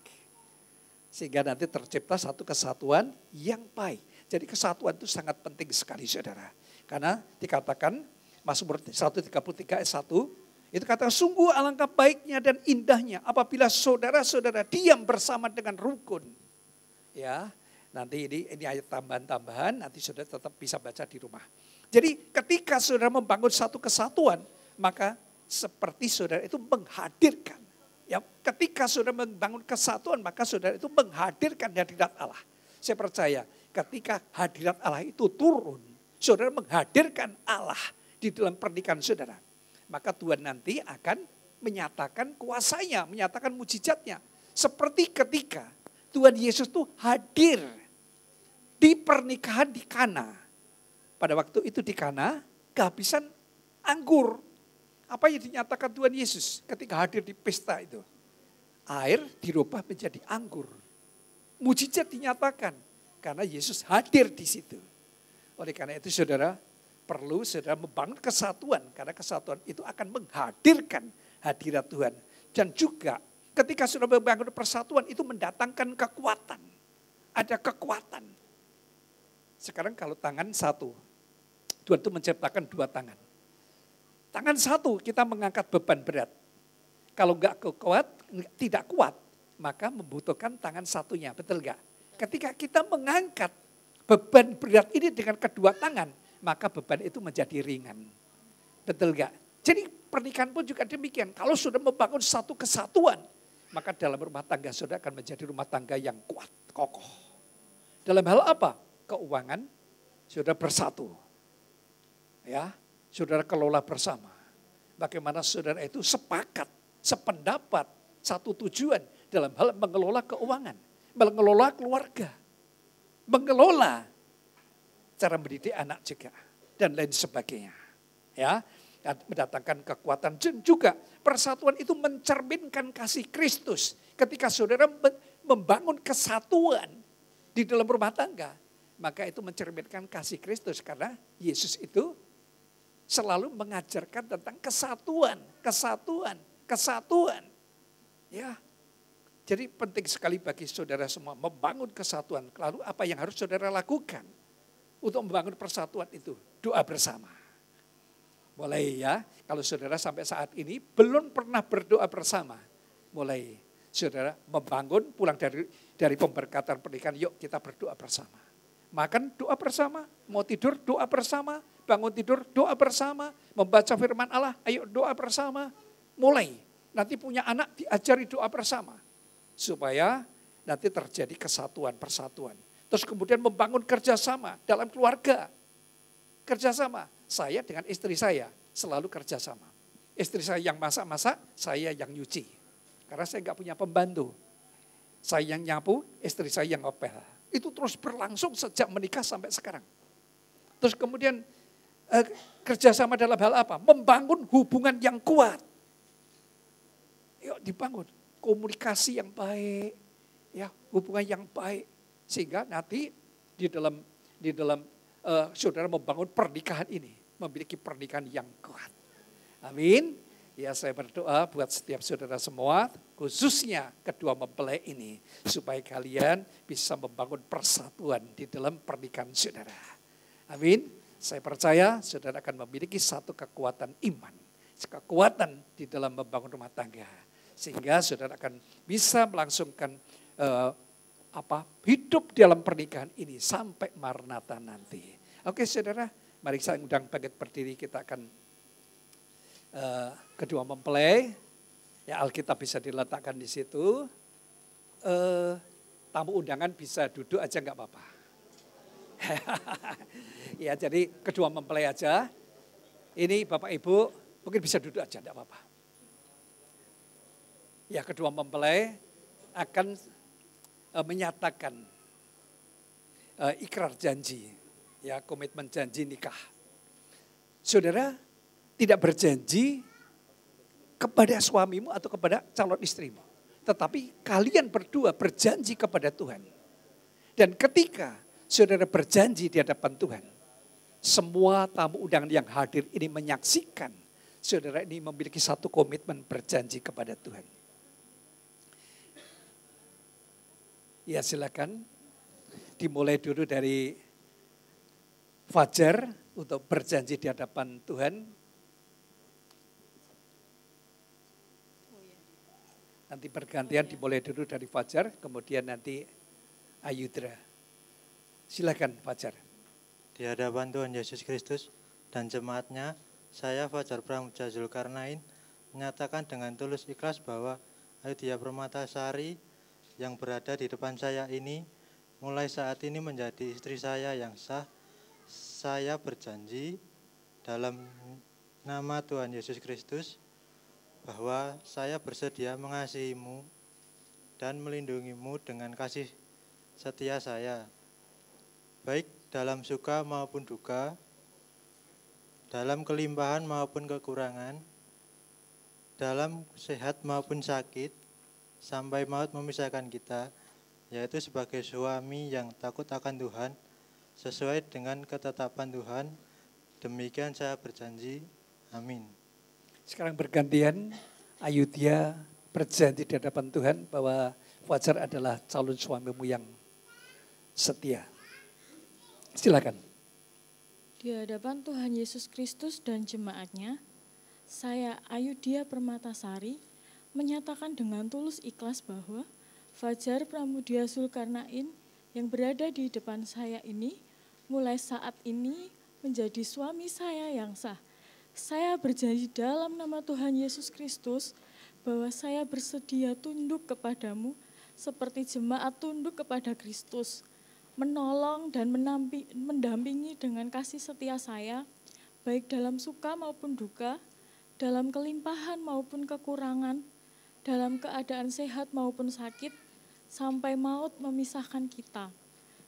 S4: Sehingga nanti tercipta satu kesatuan yang baik. Jadi kesatuan itu sangat penting sekali saudara. Karena dikatakan Mazmur 133 ayat 1. Itu kata sungguh alangkah baiknya dan indahnya apabila saudara-saudara diam bersama dengan rukun. Ya, nanti ini ayat tambahan-tambahan, nanti saudara tetap bisa baca di rumah. Jadi ketika saudara membangun satu kesatuan, maka seperti saudara itu menghadirkan. Ya, ketika saudara membangun kesatuan, maka saudara itu menghadirkan hadirat Allah. Saya percaya ketika hadirat Allah itu turun, saudara menghadirkan Allah di dalam pernikahan saudara. Maka Tuhan nanti akan menyatakan kuasanya, menyatakan mujizatnya. Seperti ketika Tuhan Yesus itu hadir di pernikahan di Kana. Pada waktu itu di Kana kehabisan anggur. Apa yang dinyatakan Tuhan Yesus ketika hadir di pesta itu? Air dirubah menjadi anggur. Mujizat dinyatakan karena Yesus hadir di situ. Oleh karena itu saudara, perlu saudara membangun kesatuan. Karena kesatuan itu akan menghadirkan hadirat Tuhan. Dan juga ketika saudara membangun persatuan itu mendatangkan kekuatan. Ada kekuatan. Sekarang kalau tangan satu, Tuhan itu menciptakan dua tangan. Tangan satu kita mengangkat beban berat. Kalau tidak kuat, maka membutuhkan tangan satunya, betul enggak? Ketika kita mengangkat beban berat ini dengan kedua tangan, maka beban itu menjadi ringan. Betul enggak? Jadi pernikahan pun juga demikian. Kalau sudah membangun satu kesatuan, maka dalam rumah tangga saudara akan menjadi rumah tangga yang kuat, kokoh. Dalam hal apa? Keuangan, saudara bersatu. Ya, saudara kelola bersama. Bagaimana saudara itu sepakat, sependapat, satu tujuan dalam hal mengelola keuangan, mengelola keluarga, mengelola cara mendidik anak juga dan lain sebagainya. Ya, mendatangkan kekuatan dan juga persatuan itu mencerminkan kasih Kristus. Ketika saudara membangun kesatuan di dalam rumah tangga, maka itu mencerminkan kasih Kristus karena Yesus itu selalu mengajarkan tentang kesatuan. Ya. Jadi penting sekali bagi saudara semua membangun kesatuan. Lalu apa yang harus saudara lakukan untuk membangun persatuan itu? Doa bersama. Mulai ya, kalau saudara sampai saat ini belum pernah berdoa bersama. Mulai saudara membangun pulang dari pemberkatan pernikahan, yuk kita berdoa bersama. Makan doa bersama, mau tidur doa bersama, bangun tidur doa bersama, membaca firman Allah, ayo doa bersama. Mulai, nanti punya anak diajari doa bersama. Supaya nanti terjadi kesatuan, persatuan. Terus kemudian membangun kerjasama dalam keluarga. Kerjasama, saya dengan istri saya selalu kerjasama. Istri saya yang masak-masak, saya yang nyuci. Karena saya nggak punya pembantu. Saya yang nyapu, istri saya yang ngepel. Itu terus berlangsung sejak menikah sampai sekarang. Terus kemudian kerjasama dalam hal apa? Membangun hubungan yang kuat. Yuk dibangun komunikasi yang baik, ya hubungan yang baik sehingga nanti di dalam saudara membangun pernikahan ini memiliki pernikahan yang kuat. Amin. Ya saya berdoa buat setiap saudara semua, khususnya kedua mempelai ini, supaya kalian bisa membangun persatuan di dalam pernikahan saudara. Amin. Saya percaya saudara akan memiliki satu kekuatan iman. kekuatan di dalam membangun rumah tangga. Sehingga saudara akan bisa melangsungkan hidup dalam pernikahan ini sampai Maranatha nanti. Oke saudara, mari saya undang bangkit berdiri, kita akan kedua mempelai. Ya, Alkitab bisa diletakkan di situ. Tamu undangan bisa duduk aja nggak apa-apa. Ya, jadi kedua mempelai aja. Ini Bapak Ibu mungkin bisa duduk aja, enggak apa-apa. Ya, kedua mempelai akan menyatakan ikrar janji, ya, komitmen janji nikah. Saudara tidak berjanji kepada suamimu atau kepada calon istrimu, tetapi kalian berdua berjanji kepada Tuhan. Dan ketika saudara berjanji di hadapan Tuhan, semua tamu undangan yang hadir ini menyaksikan saudara ini memiliki satu komitmen berjanji kepada Tuhan. Ya, silakan dimulai dulu dari Fajar untuk berjanji di hadapan Tuhan. Nanti bergantian dimulai dulu dari Fajar, kemudian nanti Ayudra. Silakan Fajar.
S7: Di hadapan Tuhan Yesus Kristus dan jemaatnya, saya Fajar Pramuja Zulkarnain menyatakan dengan tulus ikhlas bahwa Ayudhya Permatasari yang berada di depan saya ini mulai saat ini menjadi istri saya yang sah. Saya berjanji dalam nama Tuhan Yesus Kristus bahwa saya bersedia mengasihimu dan melindungimu dengan kasih setia saya, baik dalam suka maupun duka, dalam kelimpahan maupun kekurangan, dalam sehat maupun sakit, sampai maut memisahkan kita, yaitu sebagai suami yang takut akan Tuhan, sesuai dengan ketetapan Tuhan. Demikian saya berjanji. Amin.
S4: Sekarang bergantian, Ayudhya berjanji di hadapan Tuhan bahwa Fajar adalah calon suamimu yang setia. Silakan.
S6: Di hadapan Tuhan Yesus Kristus dan jemaatnya, saya Ayudhya Permatasari menyatakan dengan tulus ikhlas bahwa Fajar Pramudia Zulkarnain yang berada di depan saya ini mulai saat ini menjadi suami saya yang sah. Saya berjanji dalam nama Tuhan Yesus Kristus bahwa saya bersedia tunduk kepadamu seperti jemaat tunduk kepada Kristus, menolong dan mendampingi dengan kasih setia saya, baik dalam suka maupun duka, dalam kelimpahan maupun kekurangan, dalam keadaan sehat maupun sakit, sampai maut memisahkan kita,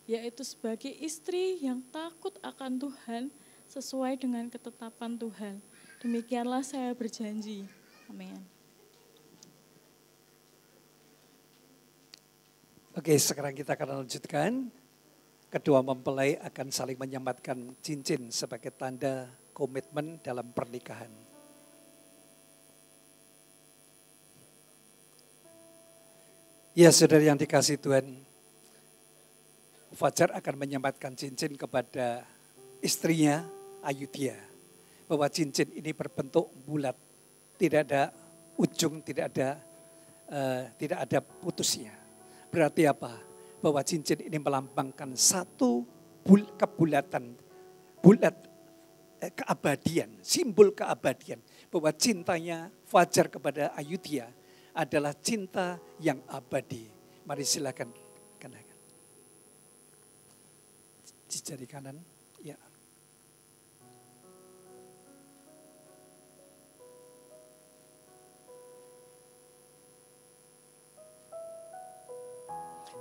S6: yaitu sebagai istri yang takut akan Tuhan sesuai dengan ketetapan Tuhan. Demikianlah saya berjanji. Amin.
S4: Oke, sekarang kita akan lanjutkan. Kedua mempelai akan saling menyematkan cincin sebagai tanda komitmen dalam pernikahan. Ya, saudara yang dikasihi Tuhan, Fajar akan menyematkan cincin kepada istrinya Ayudhya, bahwa cincin ini berbentuk bulat, tidak ada ujung, tidak ada putusnya. Berarti apa? Bahwa cincin ini melambangkan satu kebulatan, keabadian, simbol keabadian. Bahwa cintanya Fajar kepada Ayudhya adalah cinta yang abadi. Mari silakan kenakan. Di jari kanan, ya.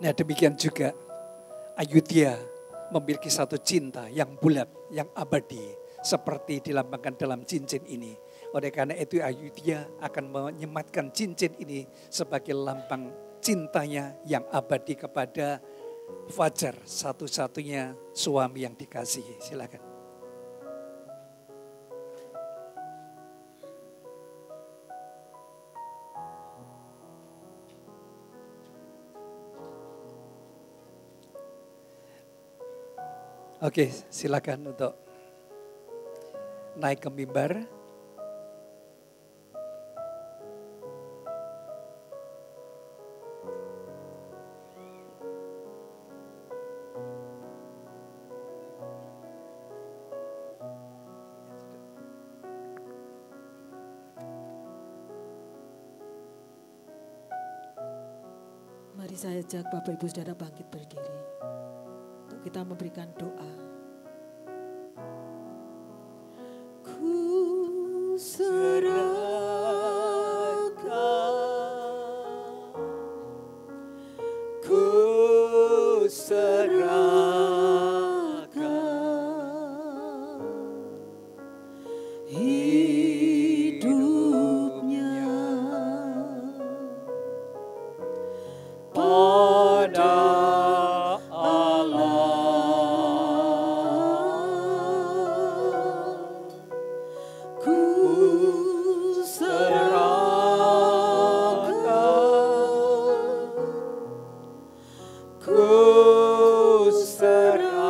S4: Nah, demikian juga Ayudhya memiliki satu cinta yang bulat, yang abadi, seperti dilambangkan dalam cincin ini. Oleh karena itu Ayudhya akan menyematkan cincin ini sebagai lambang cintanya yang abadi kepada Fajar, satu-satunya suami yang dikasihi. Silakan. Oke, silakan untuk naik ke mimbar.
S3: Mari saya ajak Bapak Ibu Saudara bangkit berdiri. Untuk kita memberikan doa. Ku serahkan, ku serahkan hidupnya pada Allah. Ku serahkan, ku serahkan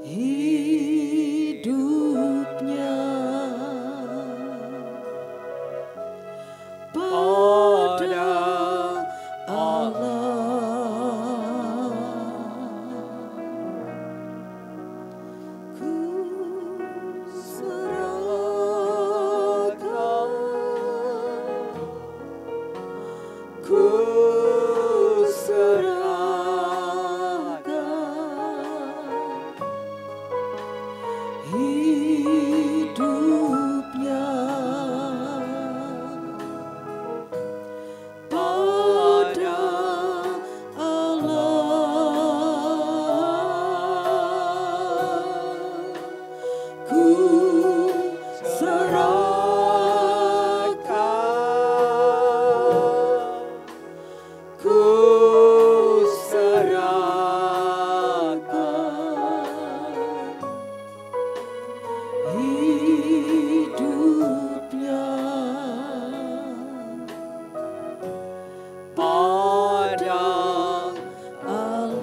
S3: hidupnya pada Allah. Ku serahkan, ku serahkan hidupnya pada Allah. Ku serahkan, ku serahkan hidupnya pada Allah.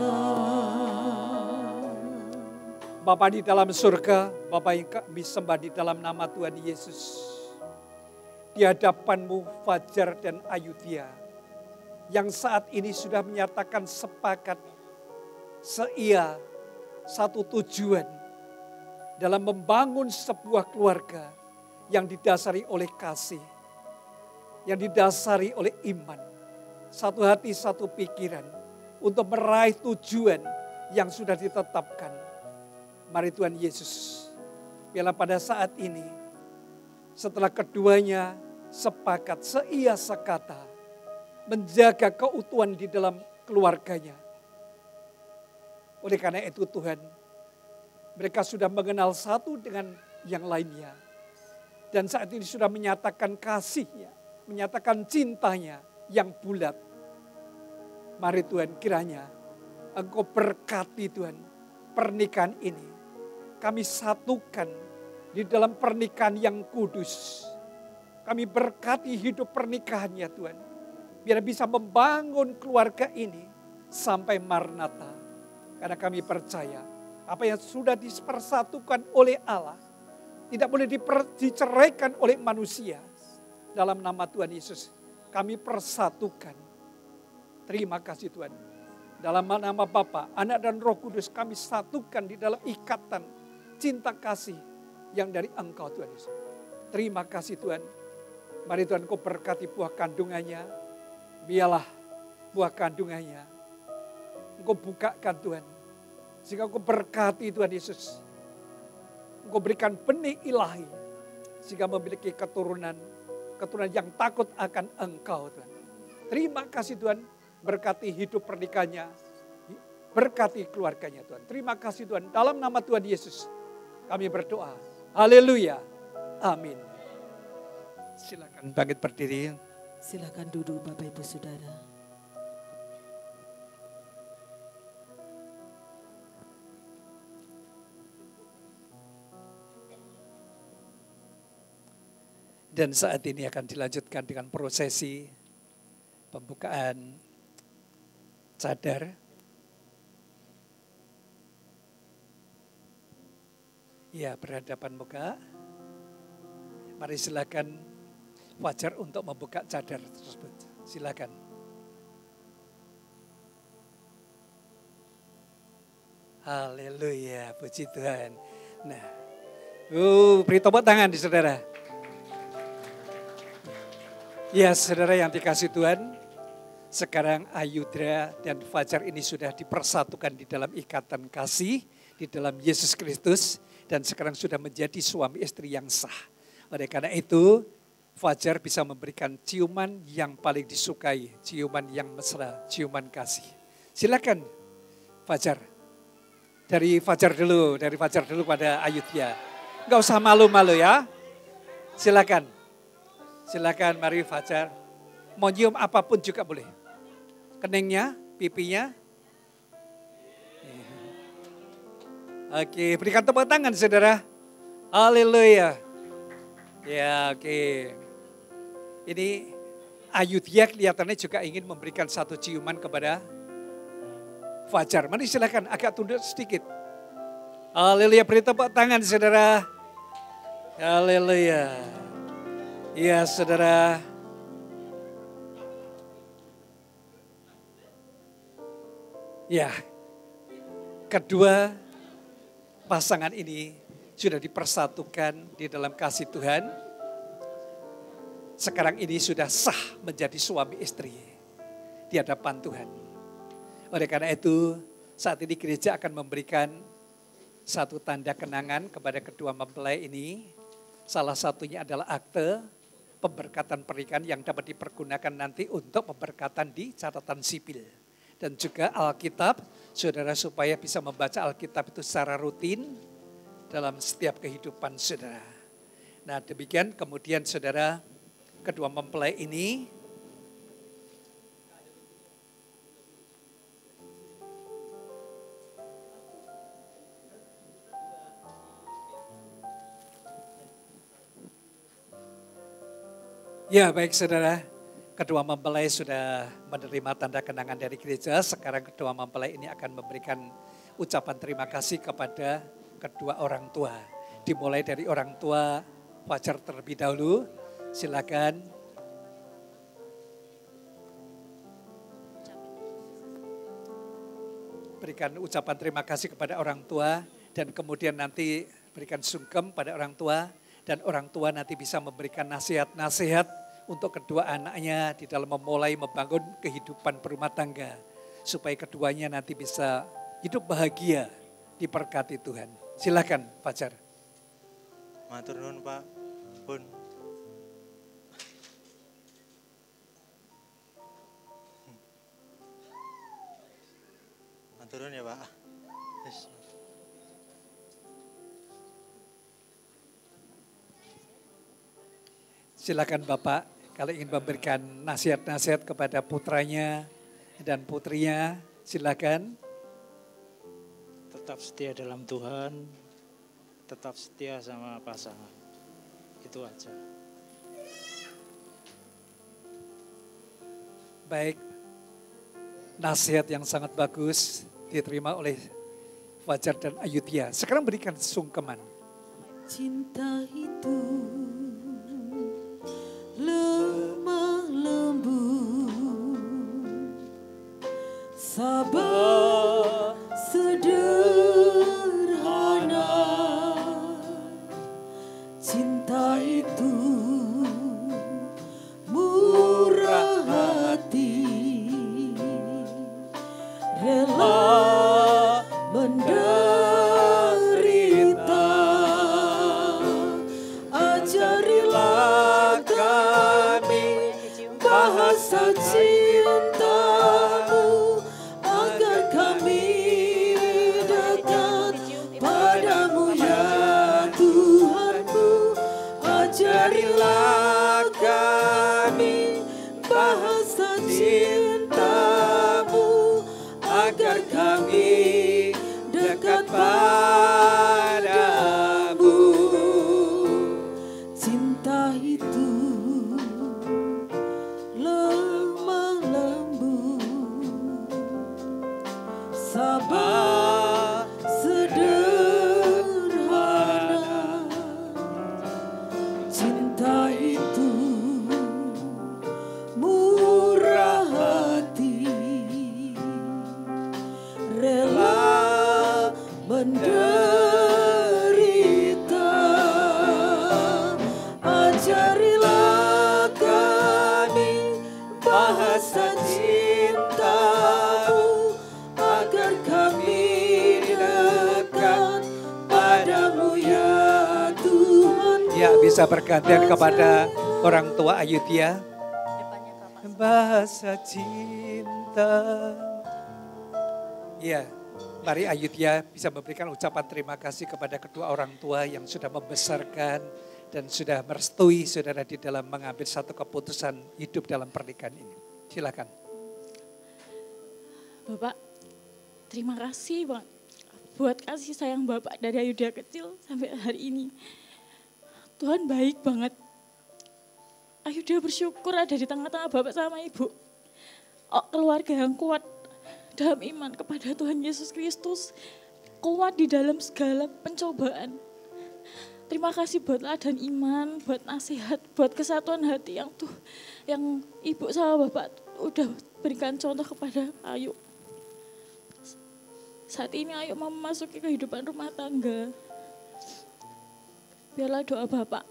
S4: Bapa di dalam surga, Bapa yang kami sembah di dalam nama Tuhan Yesus. Di hadapan-Mu Fajar dan Ayudia yang saat ini sudah menyatakan sepakat seia satu tujuan dalam membangun sebuah keluarga yang didasari oleh kasih, yang didasari oleh iman, satu hati satu pikiran untuk meraih tujuan yang sudah ditetapkan. Mari Tuhan Yesus, biarlah pada saat ini setelah keduanya sepakat seia sekata menjaga keutuhan di dalam keluarganya. Oleh karena itu Tuhan, mereka sudah mengenal satu dengan yang lainnya. Dan saat ini sudah menyatakan kasihnya, menyatakan cintanya yang bulat. Mari Tuhan, kiranya Engkau berkati Tuhan pernikahan ini. Kami satukan di dalam pernikahan yang kudus. Kami berkati hidup pernikahannya Tuhan. Biar bisa membangun keluarga ini sampai Maranatha. Karena kami percaya apa yang sudah dipersatukan oleh Allah tidak boleh diceraikan oleh manusia. Dalam nama Tuhan Yesus kami persatukan. Terima kasih Tuhan. Dalam nama Bapa, Anak dan Roh Kudus kami satukan di dalam ikatan cinta kasih yang dari Engkau Tuhan Yesus. Terima kasih Tuhan. Mari Tuhan Kau berkati buah kandungannya. Biarlah buah kandungannya Engkau bukakan Tuhan. Sehingga Engkau berkati Tuhan Yesus. Engkau berikan benih ilahi. Sehingga memiliki keturunan yang takut akan Engkau Tuhan. Terima kasih Tuhan. Berkati hidup pernikahannya. Berkati keluarganya Tuhan. Terima kasih Tuhan. Dalam nama Tuhan Yesus kami berdoa. Haleluya. Amin. Silakan bangkit berdiri.
S3: Silakan duduk Bapak Ibu Saudara.
S4: Dan saat ini akan dilanjutkan dengan prosesi pembukaan cadar. Ya, berhadapan muka. Mari silakan Fajar untuk membuka cadar tersebut. Silakan. Haleluya, puji Tuhan. Nah, beri tepuk tangan di saudara.
S5: Ya saudara yang dikasih Tuhan, sekarang Ayudra dan Fajar ini sudah dipersatukan di dalam ikatan kasih, di dalam Yesus Kristus, dan sekarang sudah menjadi suami istri yang sah. Oleh karena itu, Fajar bisa memberikan ciuman yang paling disukai, ciuman yang mesra, ciuman kasih. Silakan Fajar. Dari Fajar dulu pada Ayudya. Enggak usah malu-malu ya. Silakan. Silakan mari Fajar. Mau nyium apapun juga boleh. Keningnya, pipinya. Oke, berikan tepuk tangan saudara. Haleluya. Ya, oke. Ini Ayudya kelihatannya juga ingin memberikan satu ciuman kepada Fajar. Mari silakan agak tunduk sedikit. Haleluya, beri tepuk tangan saudara. Haleluya. Ya saudara. Ya, kedua pasangan ini sudah dipersatukan di dalam kasih Tuhan. Sekarang ini sudah sah menjadi suami istri di hadapan Tuhan. Oleh karena itu, saat ini gereja akan memberikan satu tanda kenangan kepada kedua mempelai ini. Salah satunya adalah akte pemberkatan pernikahan yang dapat dipergunakan nanti untuk pemberkatan di catatan sipil. Dan juga Alkitab, saudara supaya bisa membaca Alkitab itu secara rutin dalam setiap kehidupan saudara. Nah demikian kemudian saudara, kedua mempelai ini ya baik saudara, kedua mempelai sudah menerima tanda kenangan dari gereja. Sekarang kedua mempelai ini akan memberikan ucapan terima kasih kepada kedua orang tua. Dimulai dari orang tua Fajar terlebih dahulu. Silakan. Berikan ucapan terima kasih kepada orang tua dan kemudian nanti berikan sungkem pada orang tua dan orang tua nanti bisa memberikan nasihat-nasihat untuk kedua anaknya di dalam memulai membangun kehidupan berumah tangga supaya keduanya nanti bisa hidup bahagia diberkati Tuhan. Silakan Fajar.
S7: Matur nuwun Pak. Pun. Matur nuwun ya Pak. Yes.
S5: Silakan Bapak kalau ingin memberikan nasihat-nasihat kepada putranya dan putrinya, silakan.
S8: Tetap setia dalam Tuhan, tetap setia sama pasangan. Itu aja.
S5: Baik, nasihat yang sangat bagus diterima oleh Fajar dan Ayudya. Sekarang berikan sungkeman.
S1: Cinta itu lemah lembut, sabar sederhana. Cinta itu murah hati, rela menderita. Ajarilah kami bahasa cintamu, agar kami dekat padamu ya Tuhanku. Ajarilah kami bahasa cintamu, agar kami dekat padamu. Cinta itu lemah lembut, sabar sederhana. Cinta itu murah hati, rela menderita. Ajarilah
S4: Ya, bisa bergantian kepada orang tua Ayudhya. Bahasa cinta. Ya, mari Ayudhya bisa memberikan ucapan terima kasih kepada kedua orang tua yang sudah membesarkan dan sudah merestui saudara di dalam mengambil satu keputusan hidup dalam pernikahan ini. Silakan.
S6: Bapak, terima kasih Bang buat kasih sayang Bapak dari Ayudhya kecil sampai hari ini. Tuhan baik banget. Ayudhya bersyukur ada di tengah-tengah Bapak sama Ibu. Keluarga yang kuat dalam iman kepada Tuhan Yesus Kristus. Kuat di dalam segala pencobaan. Terima kasih buat ladan iman, buat nasihat, buat kesatuan hati yang Ibu sama Bapak udah berikan contoh kepada Ayu. Saat ini Ayu mau memasuki kehidupan rumah tangga. Biarlah doa Bapak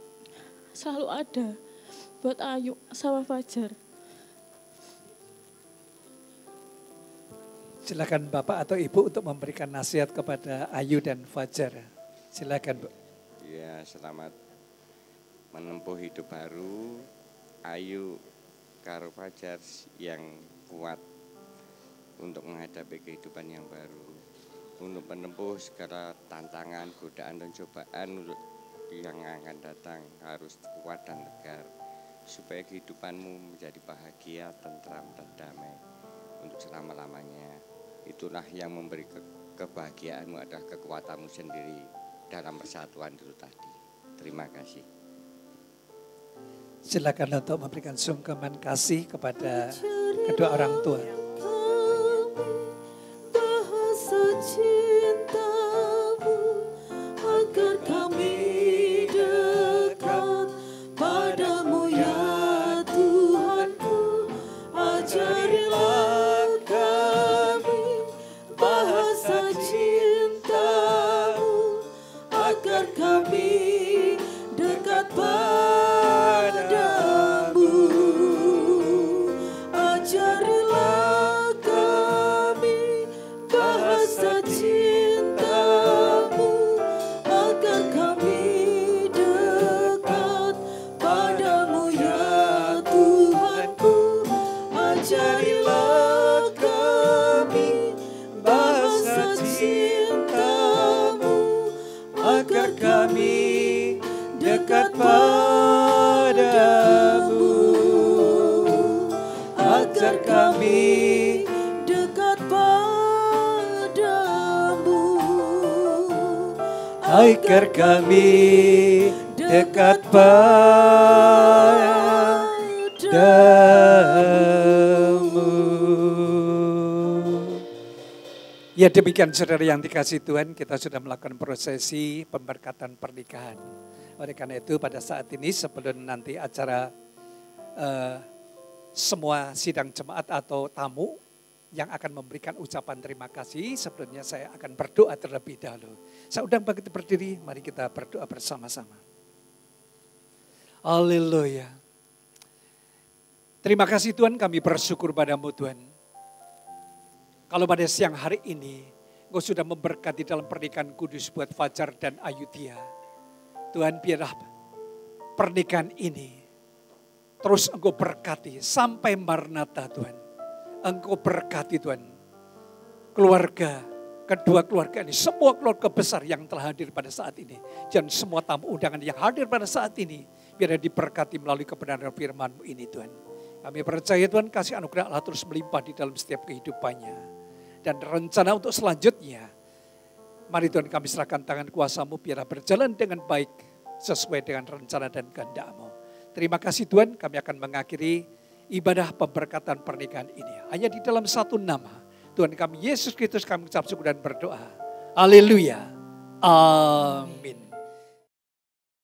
S6: selalu ada buat Ayu sama Fajar.
S4: Silakan Bapak atau Ibu untuk memberikan nasihat kepada Ayu dan Fajar. Silakan Bu.
S9: Ya, selamat menempuh hidup baru. Ayu karo Fajar yang kuat untuk menghadapi kehidupan yang baru. Untuk menempuh segala tantangan, godaan dan cobaan yang akan datang harus kuat dan tegar. Supaya kehidupanmu menjadi bahagia, tentram dan damai untuk selama-lamanya. Itulah yang memberi kebahagiaanmu adalah kekuatanmu sendiri dalam persatuan itu tadi. Terima kasih.
S4: Silakan untuk memberikan sungkaman kasih kepada kedua orang tua.
S1: Bahasa cintamu agar kami dekat padamu ya Tuhanku. Ajarilah kami bahasa cintamu agar kami dekat padamu. Ajarilah kami bahasa cintamu agar kami dekat padamu ya Tuhanku. Ajarilah kami bahasa cintamu agar kami dekat padamu, agar kami dekat padamu, agar kami dekat padamu.
S4: Ya, demikian saudara yang dikasihi Tuhan, kita sudah melakukan prosesi pemberkatan pernikahan. Oleh karena itu pada saat ini sebelum nanti acara semua sidang jemaat atau tamu yang akan memberikan ucapan terima kasih, sebelumnya saya akan berdoa terlebih dahulu. Saya undang bangkit berdiri, mari kita berdoa bersama-sama. Haleluya. Terima kasih Tuhan, kami bersyukur padamu Tuhan. Kalau pada siang hari ini, Engkau sudah memberkati dalam pernikahan kudus buat Fajar dan Ayudhya. Tuhan, biarlah pernikahan ini terus Engkau berkati sampai Maranatha Tuhan. Engkau berkati Tuhan. Keluarga, kedua keluarga ini, semua keluarga besar yang telah hadir pada saat ini. Dan semua tamu undangan yang hadir pada saat ini, biarlah diberkati melalui kebenaran firman-Mu ini Tuhan. Kami percaya Tuhan kasih anugerah Allah terus melimpah di dalam setiap kehidupannya. Dan rencana untuk selanjutnya, mari Tuhan kami serahkan tangan kuasa-Mu biarlah berjalan dengan baik sesuai dengan rencana dan kehendak-Mu. Terima kasih Tuhan, kami akan mengakhiri ibadah pemberkatan pernikahan ini. Hanya di dalam satu nama, Tuhan kami Yesus Kristus kami ucap syukur dan berdoa. Haleluya. Amin.